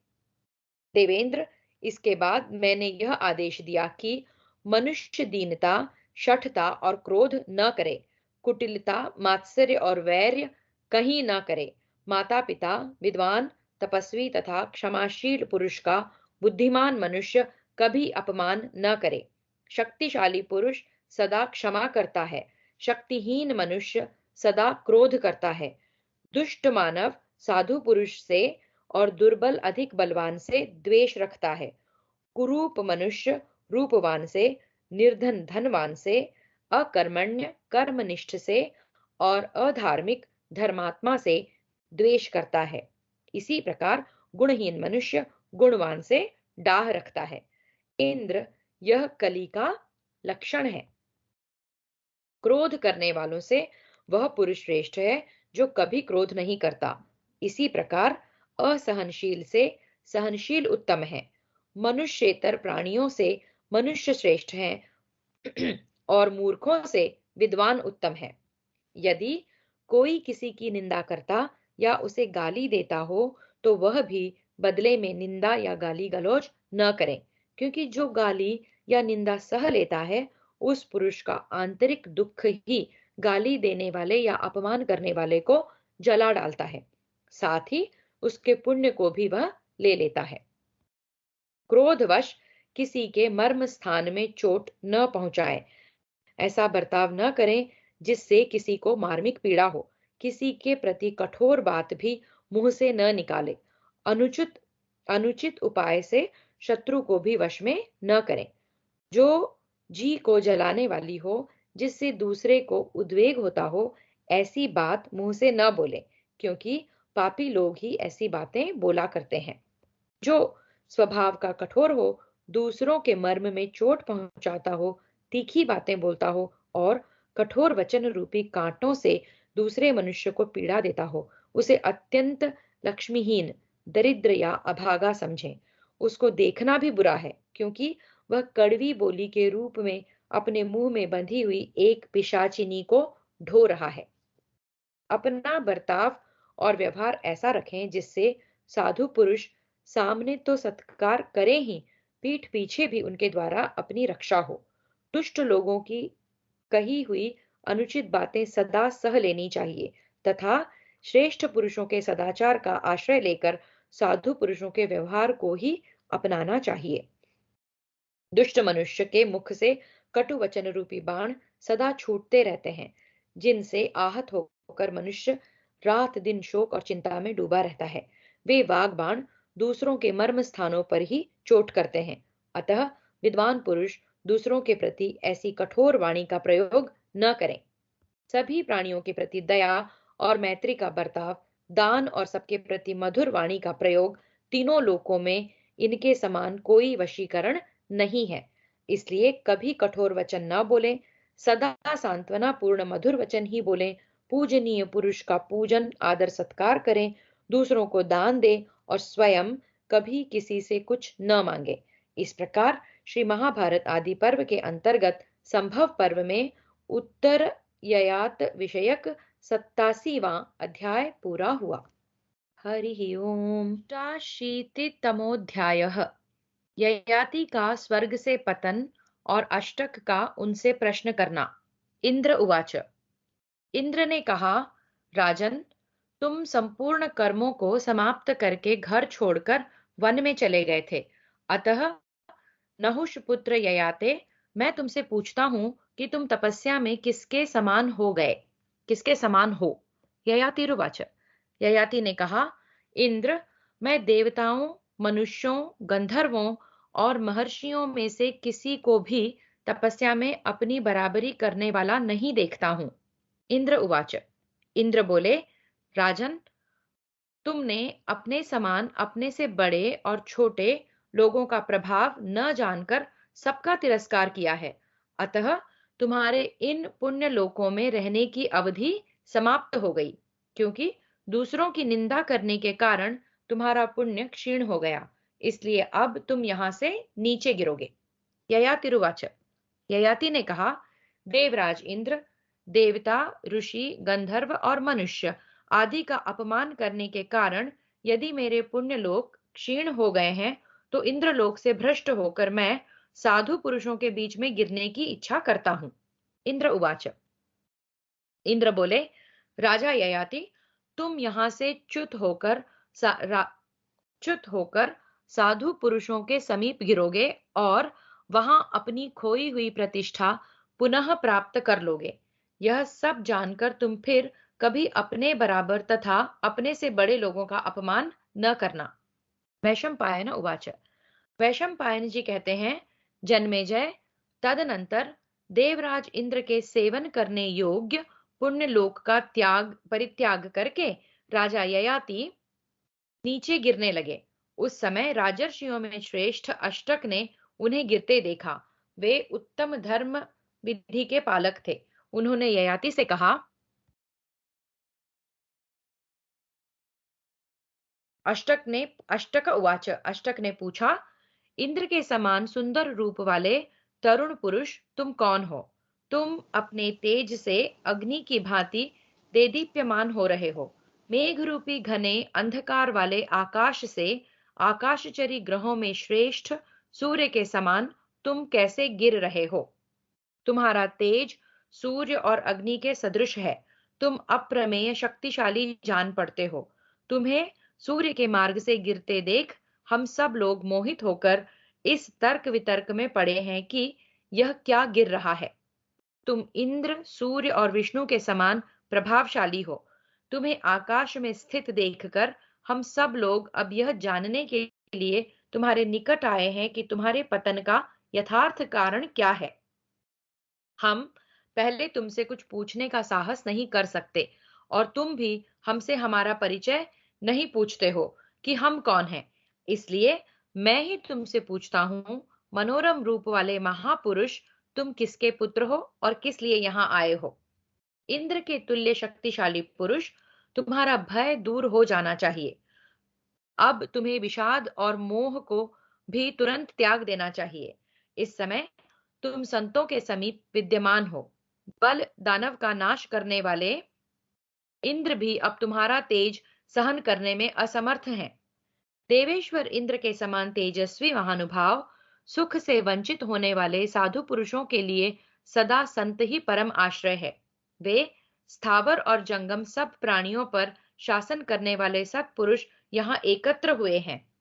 देवेंद्र, इसके बाद मैंने यह आदेश दिया कि मनुष्य दीनता, शठता और क्रोध न करे, कुटिलता, मात्सर्य और वैर्य कहीं न करे। माता पिता, विद्वान, तपस्वी तथा क्षमाशील पुरुष का बुद्धिमान मनुष्य कभी अपमान न करे। शक्तिशाली पुरुष सदा क्षमा करता है, शक्तिहीन मनुष्य सदा क्रोध करता है। दुष्ट मानव साधु पुरुष से और दुर्बल अधिक बलवान से द्वेष रखता है। कुरूप मनुष्य रूपवान से, निर्धन धनवान से, अकर्मण्य कर्मनिष्ठ से और अधार्मिक धर्मात्मा से द्वेष करता है। इसी प्रकार गुणहीन मनुष्य गुणवान से डाह रखता है। इंद्र, यह कली का लक्षण है। क्रोध करने वालों से वह पुरुष श्रेष्ठ है जो कभी क्रोध नहीं करता। इसी प्रकार असहनशील से सहनशील उत्तम है। मनुष्येतर प्राणियों से मनुष्य श्रेष्ठ है और मूर्खों से विद्वान उत्तम है। यदि कोई किसी की निंदा करता या उसे गाली देता हो तो वह भी बदले में निंदा या गाली गलौज न करे, क्योंकि जो गाली या निंदा सह लेता है उस पुरुष का आंतरिक दुख ही गाली देने वाले या अपमान करने वाले को जला डालता है, साथ ही उसके पुण्य को भी वह ले लेता है। क्रोधवश किसी के मर्म स्थान में चोट न पहुंचाए। ऐसा बर्ताव न करें जिससे किसी को मार्मिक पीड़ा हो। किसी के प्रति कठोर बात भी मुंह से न निकाले। अनुचित अनुचित उपाय से शत्रु को भी वश में न करें। जो जी को जलाने वाली हो, जिससे दूसरे को उद्वेग होता हो, ऐसी बात मुंह से न बोले, क्योंकि पापी लोग ही ऐसी बातें बोला करते हैं। जो स्वभाव का कठोर हो, दूसरों के मर्म में चोट पहुंचाता हो, तीखी बातें बोलता हो और कठोर वचन रूपी कांटों से दूसरे मनुष्य को पीड़ा देता हो, उसे अत्यंत लक्ष्मीहीन, दरिद्र या अभागा समझें। उसको देखना भी बुरा है, क्योंकि वह कड़वी बोली के रूप में अपने मुंह में बंधी हुई एक पिशाचिनी को ढो रहा है। अपना बर्ताव और व्यवहार ऐसा रखें जिससे साधु पुरुष सामने तो सत्कार करें ही, पीठ पीछे भी उनके द्वारा अपनी रक्षा हो। दुष्ट लोगों की कही हुई अनुचित बातें सदा सह लेनी चाहिए तथा श्रेष्ठ पुरुषों के सदाचार का आश्रय लेकर साधु पुरुषों के व्यवहार को ही अपनाना चाहिए। दुष्ट मनुष्य के मुख से कटु वचन रूपी बाण सदा छूटते रहते हैं, जिनसे आहत होकर मनुष्य रात दिन शोक और चिंता में डूबा रहता है। वे वाग बाण दूसरों के मर्म स्थानों पर ही चोट करते हैं। अतः विद्वान पुरुष दूसरों के प्रति ऐसी कठोर वाणी का प्रयोग न करें। सभी प्राणियों के प्रति दया और मैत्री का बर्ताव, दान और सबके प्रति मधुर वाणी का प्रयोग, तीनों लोकों में इनके समान कोई वशीकरण नहीं है। इसलिए कभी कठोर वचन न बोलें, सदा सांत्वना पूर्ण मधुर वचन ही बोलें। पूजनीय पुरुष का पूजन आदर सत्कार करें, दूसरों को दान दें और स्वयं कभी किसी से कुछ न मांगे। इस प्रकार श्री महाभारत आदि पर्व के अंतर्गत संभव पर्व में उत्तर ययात विषयक 87वां अध्याय पूरा हुआ। हरि ओम। अष्टाशीतितमोऽध्यायः। ययाति का स्वर्ग से पतन और अष्टक का उनसे प्रश्न करना। इंद्र उवाच। इंद्र ने कहा, राजन, तुम संपूर्ण कर्मों को समाप्त करके घर छोड़कर वन में चले गए थे। अतः नहुष पुत्र ययाते, मैं तुमसे पूछता हूं कि तुम तपस्या में किसके समान हो गए, किसके समान हो। ययातिरुवाच। ययाति ने कहा, इंद्र, मैं देवताओं, मनुष्यों, गंधर्वों और महर्षियों में से किसी को भी तपस्या में अपनी बराबरी करने वाला नहीं देखता हूं। इंद्र उवाच। इंद्र बोले, राजन, तुमने अपने समान अपने से बड़े और छोटे लोगों का प्रभाव न जानकर सबका तिरस्कार किया है। अतः तुम्हारे इन पुण्य लोकों में रहने की अवधि समाप्त हो गई, क्योंकि दूसरों की निंदा करने के कारण तुम्हारा पुण्य क्षीण हो गया। इसलिए अब तुम यहां से नीचे गिरोगे। ययातिरुवाच। ययाति ने कहा, देवराज इंद्र, देवता, ऋषि, गंधर्व और मनुष्य आदि का अपमान करने के कारण यदि मेरे पुण्य लोक क्षीण हो गए हैं, तो इंद्रलोक से भ्रष्ट होकर मैं साधु पुरुषों के बीच में गिरने की इच्छा करता हूँ। इंद्र उवाच। इंद्र बोले, राजा ययाति, तुम यहाँ से च्युत होकर साधु पुरुषों के समीप गिरोगे और वहां अपनी खोई हुई प्रतिष्ठा पुनः प्राप्त कर लोगे। यह सब जानकर तुम फिर कभी अपने बराबर तथा अपने से बड़े लोगों का अपमान न करना। वैशंपायन उवाच। वैशंपायन जी कहते हैं, जन्मेजय, तदनंतर देवराज इंद्र के सेवन करने योग्य पुण्य लोक का परित्याग करके राजा ययाति नीचे गिरने लगे। उस समय राजर्षियों में श्रेष्ठ अष्टक ने उन्हें गिरते देखा। वे उत्तम धर्म विधि के पालक थे। उन्होंने ययाति से कहा, अष्टक उवाच। अष्टक ने पूछा, इंद्र के समान सुंदर रूप वाले तरुण पुरुष तुम कौन हो? तुम अपने तेज से अग्नि की भांति देदीप्यमान हो रहे हो। मेघ रूपी घने अंधकार वाले आकाश से आकाशचरी ग्रहों में श्रेष्ठ सूर्य के समान तुम कैसे गिर रहे हो? तुम्हारा तेज सूर्य और अग्नि के सदृश है। तुम अप्रमेय शक्तिशाली जान पड़ते हो। तुम्हें सूर्य के मार्ग से गिरते देख हम सब लोग मोहित होकर इस तर्क वितर्क में पड़े हैं कि यह क्या गिर रहा है। तुम इंद्र, सूर्य और विष्णु के समान प्रभावशाली हो। तुम्हें आकाश में स्थित देखकर हम सब लोग अब यह जानने के लिए तुम्हारे निकट आए हैं कि तुम्हारे पतन का यथार्थ कारण क्या है। हम पहले तुमसे कुछ पूछने का साहस नहीं कर सकते और तुम भी हमसे हमारा परिचय नहीं पूछते हो कि हम कौन हैं। इसलिए मैं ही तुमसे पूछता हूँ, मनोरम रूप वाले महापुरुष, तुम किसके पुत्र हो और किस लिए यहाँ आए हो? इंद्र के तुल्य शक्तिशाली पुरुष, तुम्हारा भय दूर हो जाना चाहिए। अब तुम्हें विषाद और मोह को भी तुरंत त्याग देना चाहिए। इस समय तुम संतों के समीप विद्यमान हो। बल दानव का नाश करने वाले इंद्र भी अब तुम्हारा तेज सहन करने में असमर्थ हैं। देवेश्वर इंद्र के समान तेजस्वी महानुभाव, सुख से वंचित होने वाले साधु पुरुषों के लिए सदा संत ही परम आश्रय है। वे स्थावर और जंगम सब प्राणियों पर शासन करने वाले सत्पुरुष यहाँ एकत्र हुए हैं।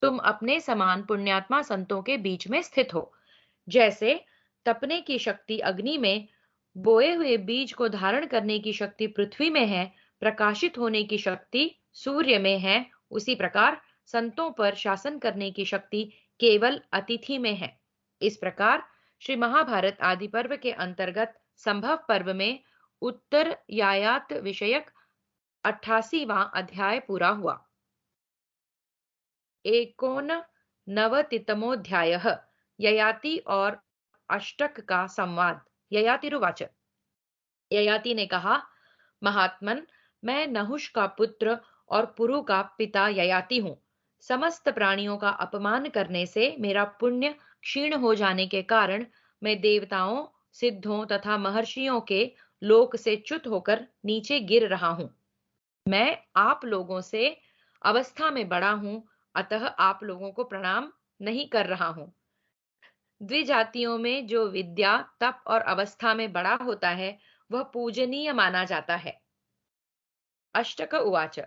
तुम अपने समान पुण्यात्मा संतों के बीच में स्थित हो। जैसे तपने की शक्ति अग्नि में, बोए हुए बीज को धारण करने की शक्ति पृथ्वी में है, प्रकाशित होने की शक्ति सूर्य में है, उसी प्रकार संतों पर शासन करने की शक्ति केवल अतिथि में है। इस प्रकार श्री महाभारत आदि पर्व के अंतर्गत संभव पर्व में उत्तर यायात विषयक 88वां अध्याय पूरा हुआ। एकोननवतितमोऽध्यायः। ययाति और अष्टक का संवाद। ययातिरुवाच। ययाति ने कहा, महात्मन, मैं नहुष का पुत्र और पुरु का पिता ययाति हूँ। समस्त प्राणियों का अपमान करने से मेरा पुण्य क्षीण हो जाने के कारण मैं देवताओं, सिद्धों तथा महर्षियों के लोक से च्युत होकर नीचे गिर रहा हूँ। मैं आप लोगों से अवस्था में बड़ा हूं, अतः आप लोगों को प्रणाम नहीं कर रहा हूं। द्विजातियों में जो विद्या, तप और अवस्था में बड़ा होता है, वह पूजनीय माना जाता है। अष्टक उवाच।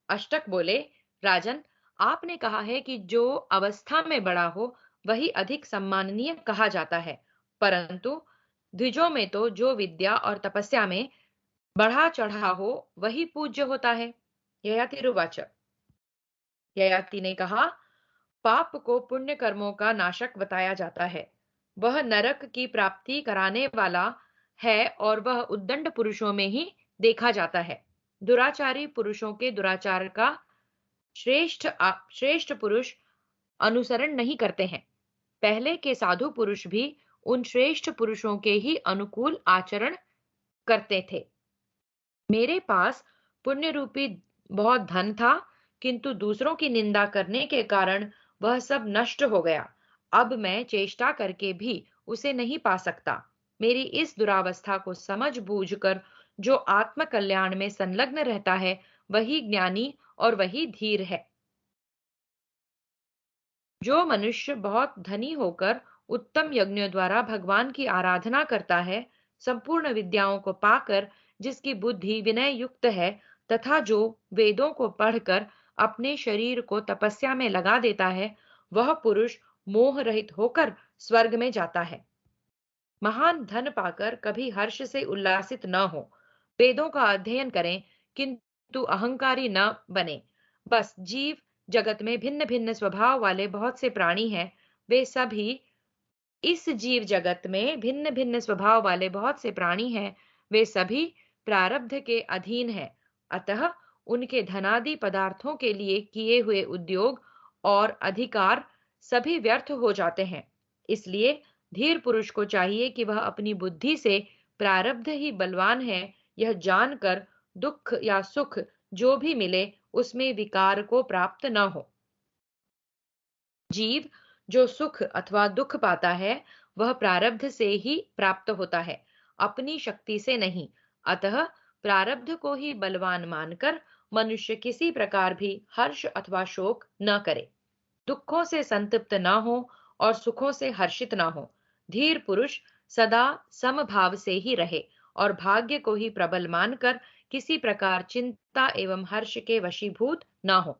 अष्टक बोले, राजन, आपने कहा है कि जो अवस्था में बड़ा हो वही अधिक सम्माननीय कहा जाता है, परंतु द्विजों में तो जो विद्या और तपस्या में बढ़ा चढ़ा हो वही पूज्य होता है। ययातिरुवाच। ययाति ने कहा, पाप को पुण्य कर्मों का नाशक बताया जाता है। वह नरक की प्राप्ति कराने वाला है और वह उद्दंड पुरुषों में ही देखा जाता है। दुराचारी पुरुषों के दुराचार का श्रेष्ठ पुरुष अनुसरण नहीं करते हैं। पहले के साधु पुरुष भी उन श्रेष्ठ पुरुषों के ही अनुकूल आचरण करते थे। मेरे पास पुण्य रूपी बहुत धन था, किंतु दूसरों की निंदा करने के कारण वह सब नष्ट हो गया। अब मैं चेष्टा करके भी उसे नहीं पा सकता। मेरी इस दुरावस्था को समझ बूझकर जो आत्म कल्याण में संलग्न रहता है, वही ज्ञानी और वही धीर है। जो मनुष्य बहुत धनी होकर उत्तम यज्ञों द्वारा भगवान की आराधना करता है, संपूर्ण विद्याओं को पाकर जिसकी बुद्धि विनय युक्त है, तथा जो वेदों को पढ़कर अपने शरीर को तपस्या में लगा देता है, वह पुरुष मोह रहित होकर स्वर्ग में जाता है। महान धन पाकर कभी हर्ष से उल्लासित न हो, वेदों का अध्ययन करें किंतु अहंकारी न बने। बस जीव जगत में भिन्न भिन्न स्वभाव वाले बहुत से प्राणी हैं, वे सभी इस जीव जगत में भिन्न भिन्न स्वभाव वाले बहुत से प्राणी हैं, वे सभी प्रारब्ध के अधीन हैं। अतः उनके धनादि पदार्थों के लिए किए हुए उद्योग और अधिकार सभी व्यर्थ हो जाते हैं। इसलिए धीर पुरुष को चाहिए कि वह अपनी बुद्धि से प्रारब्ध ही बलवान है, यह जानकर दुख या सुख जो भी मिले उसमें विकार को प्राप्त न हो। जीव जो सुख अथवा दुख पाता है, वह प्रारब्ध से ही प्राप्त होता है, अपनी शक्ति से नहीं। अतः प्रारब्ध को ही बलवान मानकर मनुष्य किसी प्रकार भी हर्ष अथवा शोक न करे, दुखों से संतप्त न हो और सुखों से हर्षित न हो। धीर पुरुष सदा समभाव से ही रहे और भाग्य को ही प्रबल मानकर किसी प्रकार चिंता एवं हर्ष के वशीभूत न हो।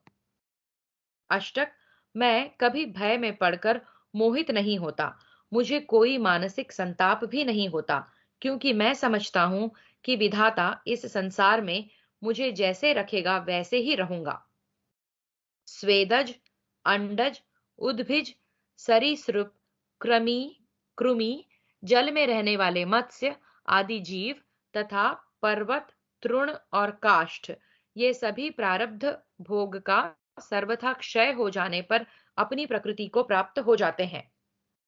अष्टक, मैं कभी भय में पड़कर मोहित नहीं होता, मुझे कोई मानसिक संताप भी नहीं होता, क्योंकि मैं समझता हूं कि विधाता इस संसार में मुझे जैसे रखेगा वैसे ही रहूंगा। स्वेदज, अंडज, उद्भिज, सरीसृप, कृमि, कृमि, जल में रहने वाले मत्स्य आदि जीव तथा पर्वत, तृण और काष्ठ, ये सभी प्रारब्ध भोग का सर्वथा क्षय हो जाने पर अपनी प्रकृति को प्राप्त हो जाते हैं।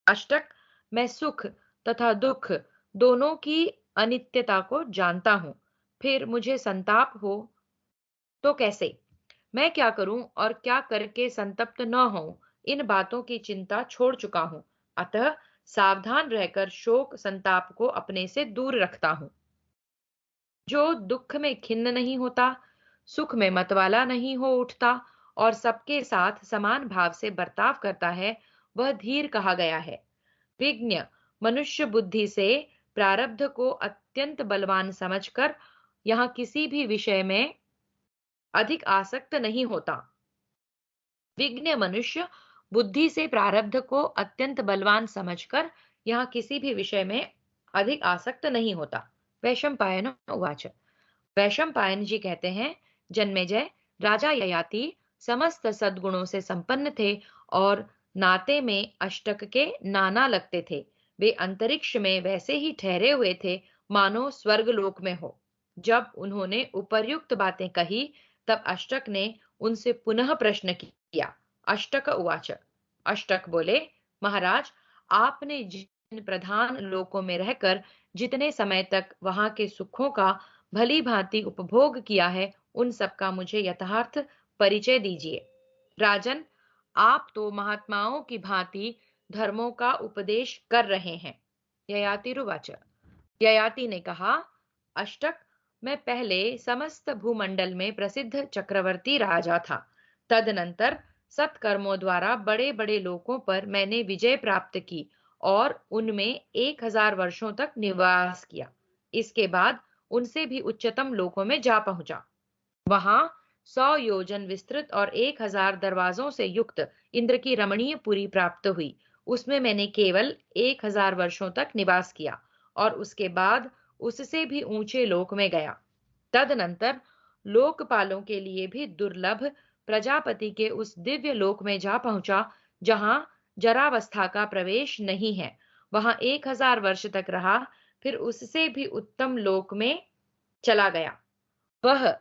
अष्टक, मैं सुख तथा दुख दोनों की अनित्यता को जानता हूं, फिर मुझे संताप हो तो कैसे? मैं क्या करूं और क्या करके संतप्त न होऊं, इन बातों की चिंता छोड़ चुका हूं। अतः सावधान रहकर शोक संताप को अपने से दूर रखता हूं। जो दुख में खिन्न नहीं होता, सुख में मतवाला नहीं हो उठता और सबके साथ समान भाव से बर्ताव करता है, वह धीर कहा गया है। विज्ञ मनुष्य बुद्धि से प्रारब्ध को अत्यंत बलवान समझकर यहाँ किसी भी विषय में अधिक आसक्त नहीं होता। विज्ञ मनुष्य बुद्धि से प्रारब्ध को अत्यंत बलवान समझकर यहाँ किसी भी विषय में अधिक आसक्त नहीं होता। वैशंपायन उवाच। वैशंपायन जी कहते हैं, जन्मेजय, राजा ययाति समस्त सद्गुणों से संपन्न थे और नाते में अष्टक के नाना लगते थे। वे अंतरिक्ष में वैसे ही ठहरे हुए थे मानो स्वर्गलोक में हो। जब उन्होंने उपर्युक्त बातें कही, तब अष्टक ने उनसे पुनः प्रश्न किया। अष्टक उवाच। अष्टक बोले, महाराज, आपने जिन प्रधान लोकों में रहकर जितने समय तक वहां के सुखों का भली भांति उपभोग किया है, उन सब का मुझे यथार्थ परिचय दीजिए। राजन, आप तो महात्माओं की भांति धर्मों का उपदेश कर रहे हैं। ययातिरुवाच। ययाति ने कहा, अष्टक, मैं पहले समस्त भूमंडल में प्रसिद्ध चक्रवर्ती राजा था। तदनंतर सत्कर्मों द्वारा बड़े बड़े लोकों पर मैंने विजय प्राप्त की और उनमें 1000 वर्षों तक निवास किया। इसके बाद उनसे भी उच्चतम लोकों में जा पहुंचा। वहां 100 योजन विस्तृत और 1000 दरवाजों से युक्त इंद्र की रमणीय पुरी प्राप्त हुई। उसमें मैंने केवल 1000 वर्षों तक निवास किया और उसके बाद उससे भी ऊंचे लोक में गया। तदनंतर लोकपालों के लिए भी दुर्लभ प्रजापति के उस दिव्य लोक में जा पहुंचा, जहां जरावस्था का प्रवेश नहीं है। वहां 1000 वर्ष तक रहा, फिर उससे भी उत्तम लोक में चला गया। वह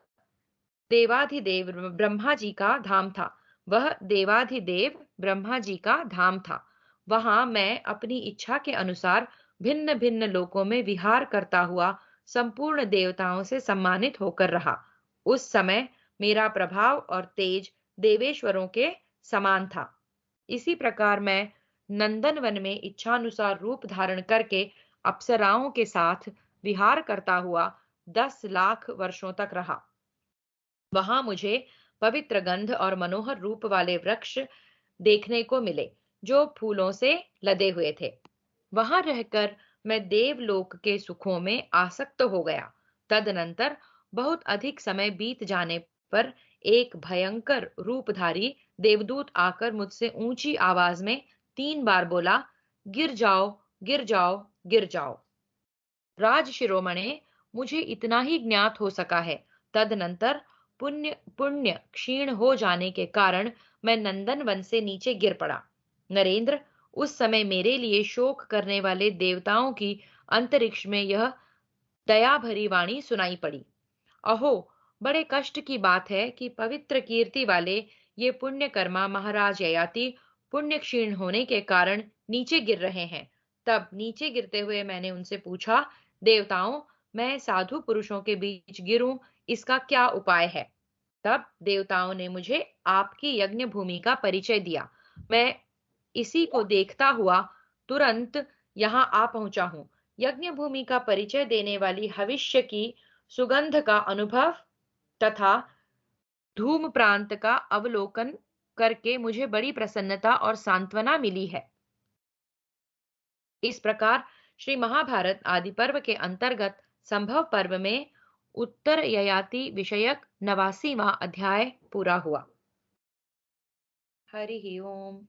देवाधिदेव ब्रह्मा जी का धाम था। वह देवाधिदेव ब्रह्मा जी का धाम था। वहां मैं अपनी इच्छा के अनुसार भिन्न भिन्न लोकों में विहार करता हुआ संपूर्ण देवताओं से सम्मानित होकर रहा। उस समय मेरा प्रभाव और तेज देवेश्वरों के समान था। इसी प्रकार मैं नंदनवन में इच्छानुसार रूप धारण करके अप्सराओं के साथ विहार करता हुआ 10 लाख वर्षों तक रहा। वहां मुझे पवित्र गंध और मनोहर रूप वाले वृक्ष देखने को मिले जो फूलों से लदे हुए थे। वहां रहकर मैं देवलोक के सुखों में आसक्त हो गया। तदनंतर बहुत अधिक समय बीत जाने पर एक भयंकर रूपधारी देवदूत आकर मुझसे ऊंची आवाज में 3 बार बोला, गिर जाओ, गिर जाओ, गिर जाओ। राज शिरोमणे, मुझे इतना ही ज्ञात हो सका है। तदनंतर पुण्य पुण्य क्षीण हो जाने के कारण मैं नंदन वन से नीचे गिर पड़ा। नरेंद्र, उस समय मेरे लिए शोक करने वाले देवताओं की अंतरिक्ष में यह दया भरी वाणी सुनाई पड़ी। अहो, बड़े कष्ट की बात है कि पवित्र कीर्ति वाले ये पुण्यकर्मा महाराज ययाति पुण्य क्षीण होने के कारण नीचे गिर रहे हैं। तब नीचे गिरते हुए मैंने उनसे पूछा, देवताओं, मैं साधु पुरुषों के बीच गिरूं, इसका क्या उपाय है? तब देवताओं ने मुझे आपकी यज्ञ भूमि का परिचय दिया। मैं इसी को देखता हुआ तुरंत यहाँ आ पहुंचा हूँ। यज्ञ भूमि का परिचय देने वाली भविष्य की सुगंध का अनुभव तथा धूम प्रांत का अवलोकन करके मुझे बड़ी प्रसन्नता और सांत्वना मिली है। इस प्रकार श्री महाभारत आदि पर्व के अंतर्गत संभव पर्व में उत्तर ययाति विषयक 89वां अध्याय पूरा हुआ। हरि ओम।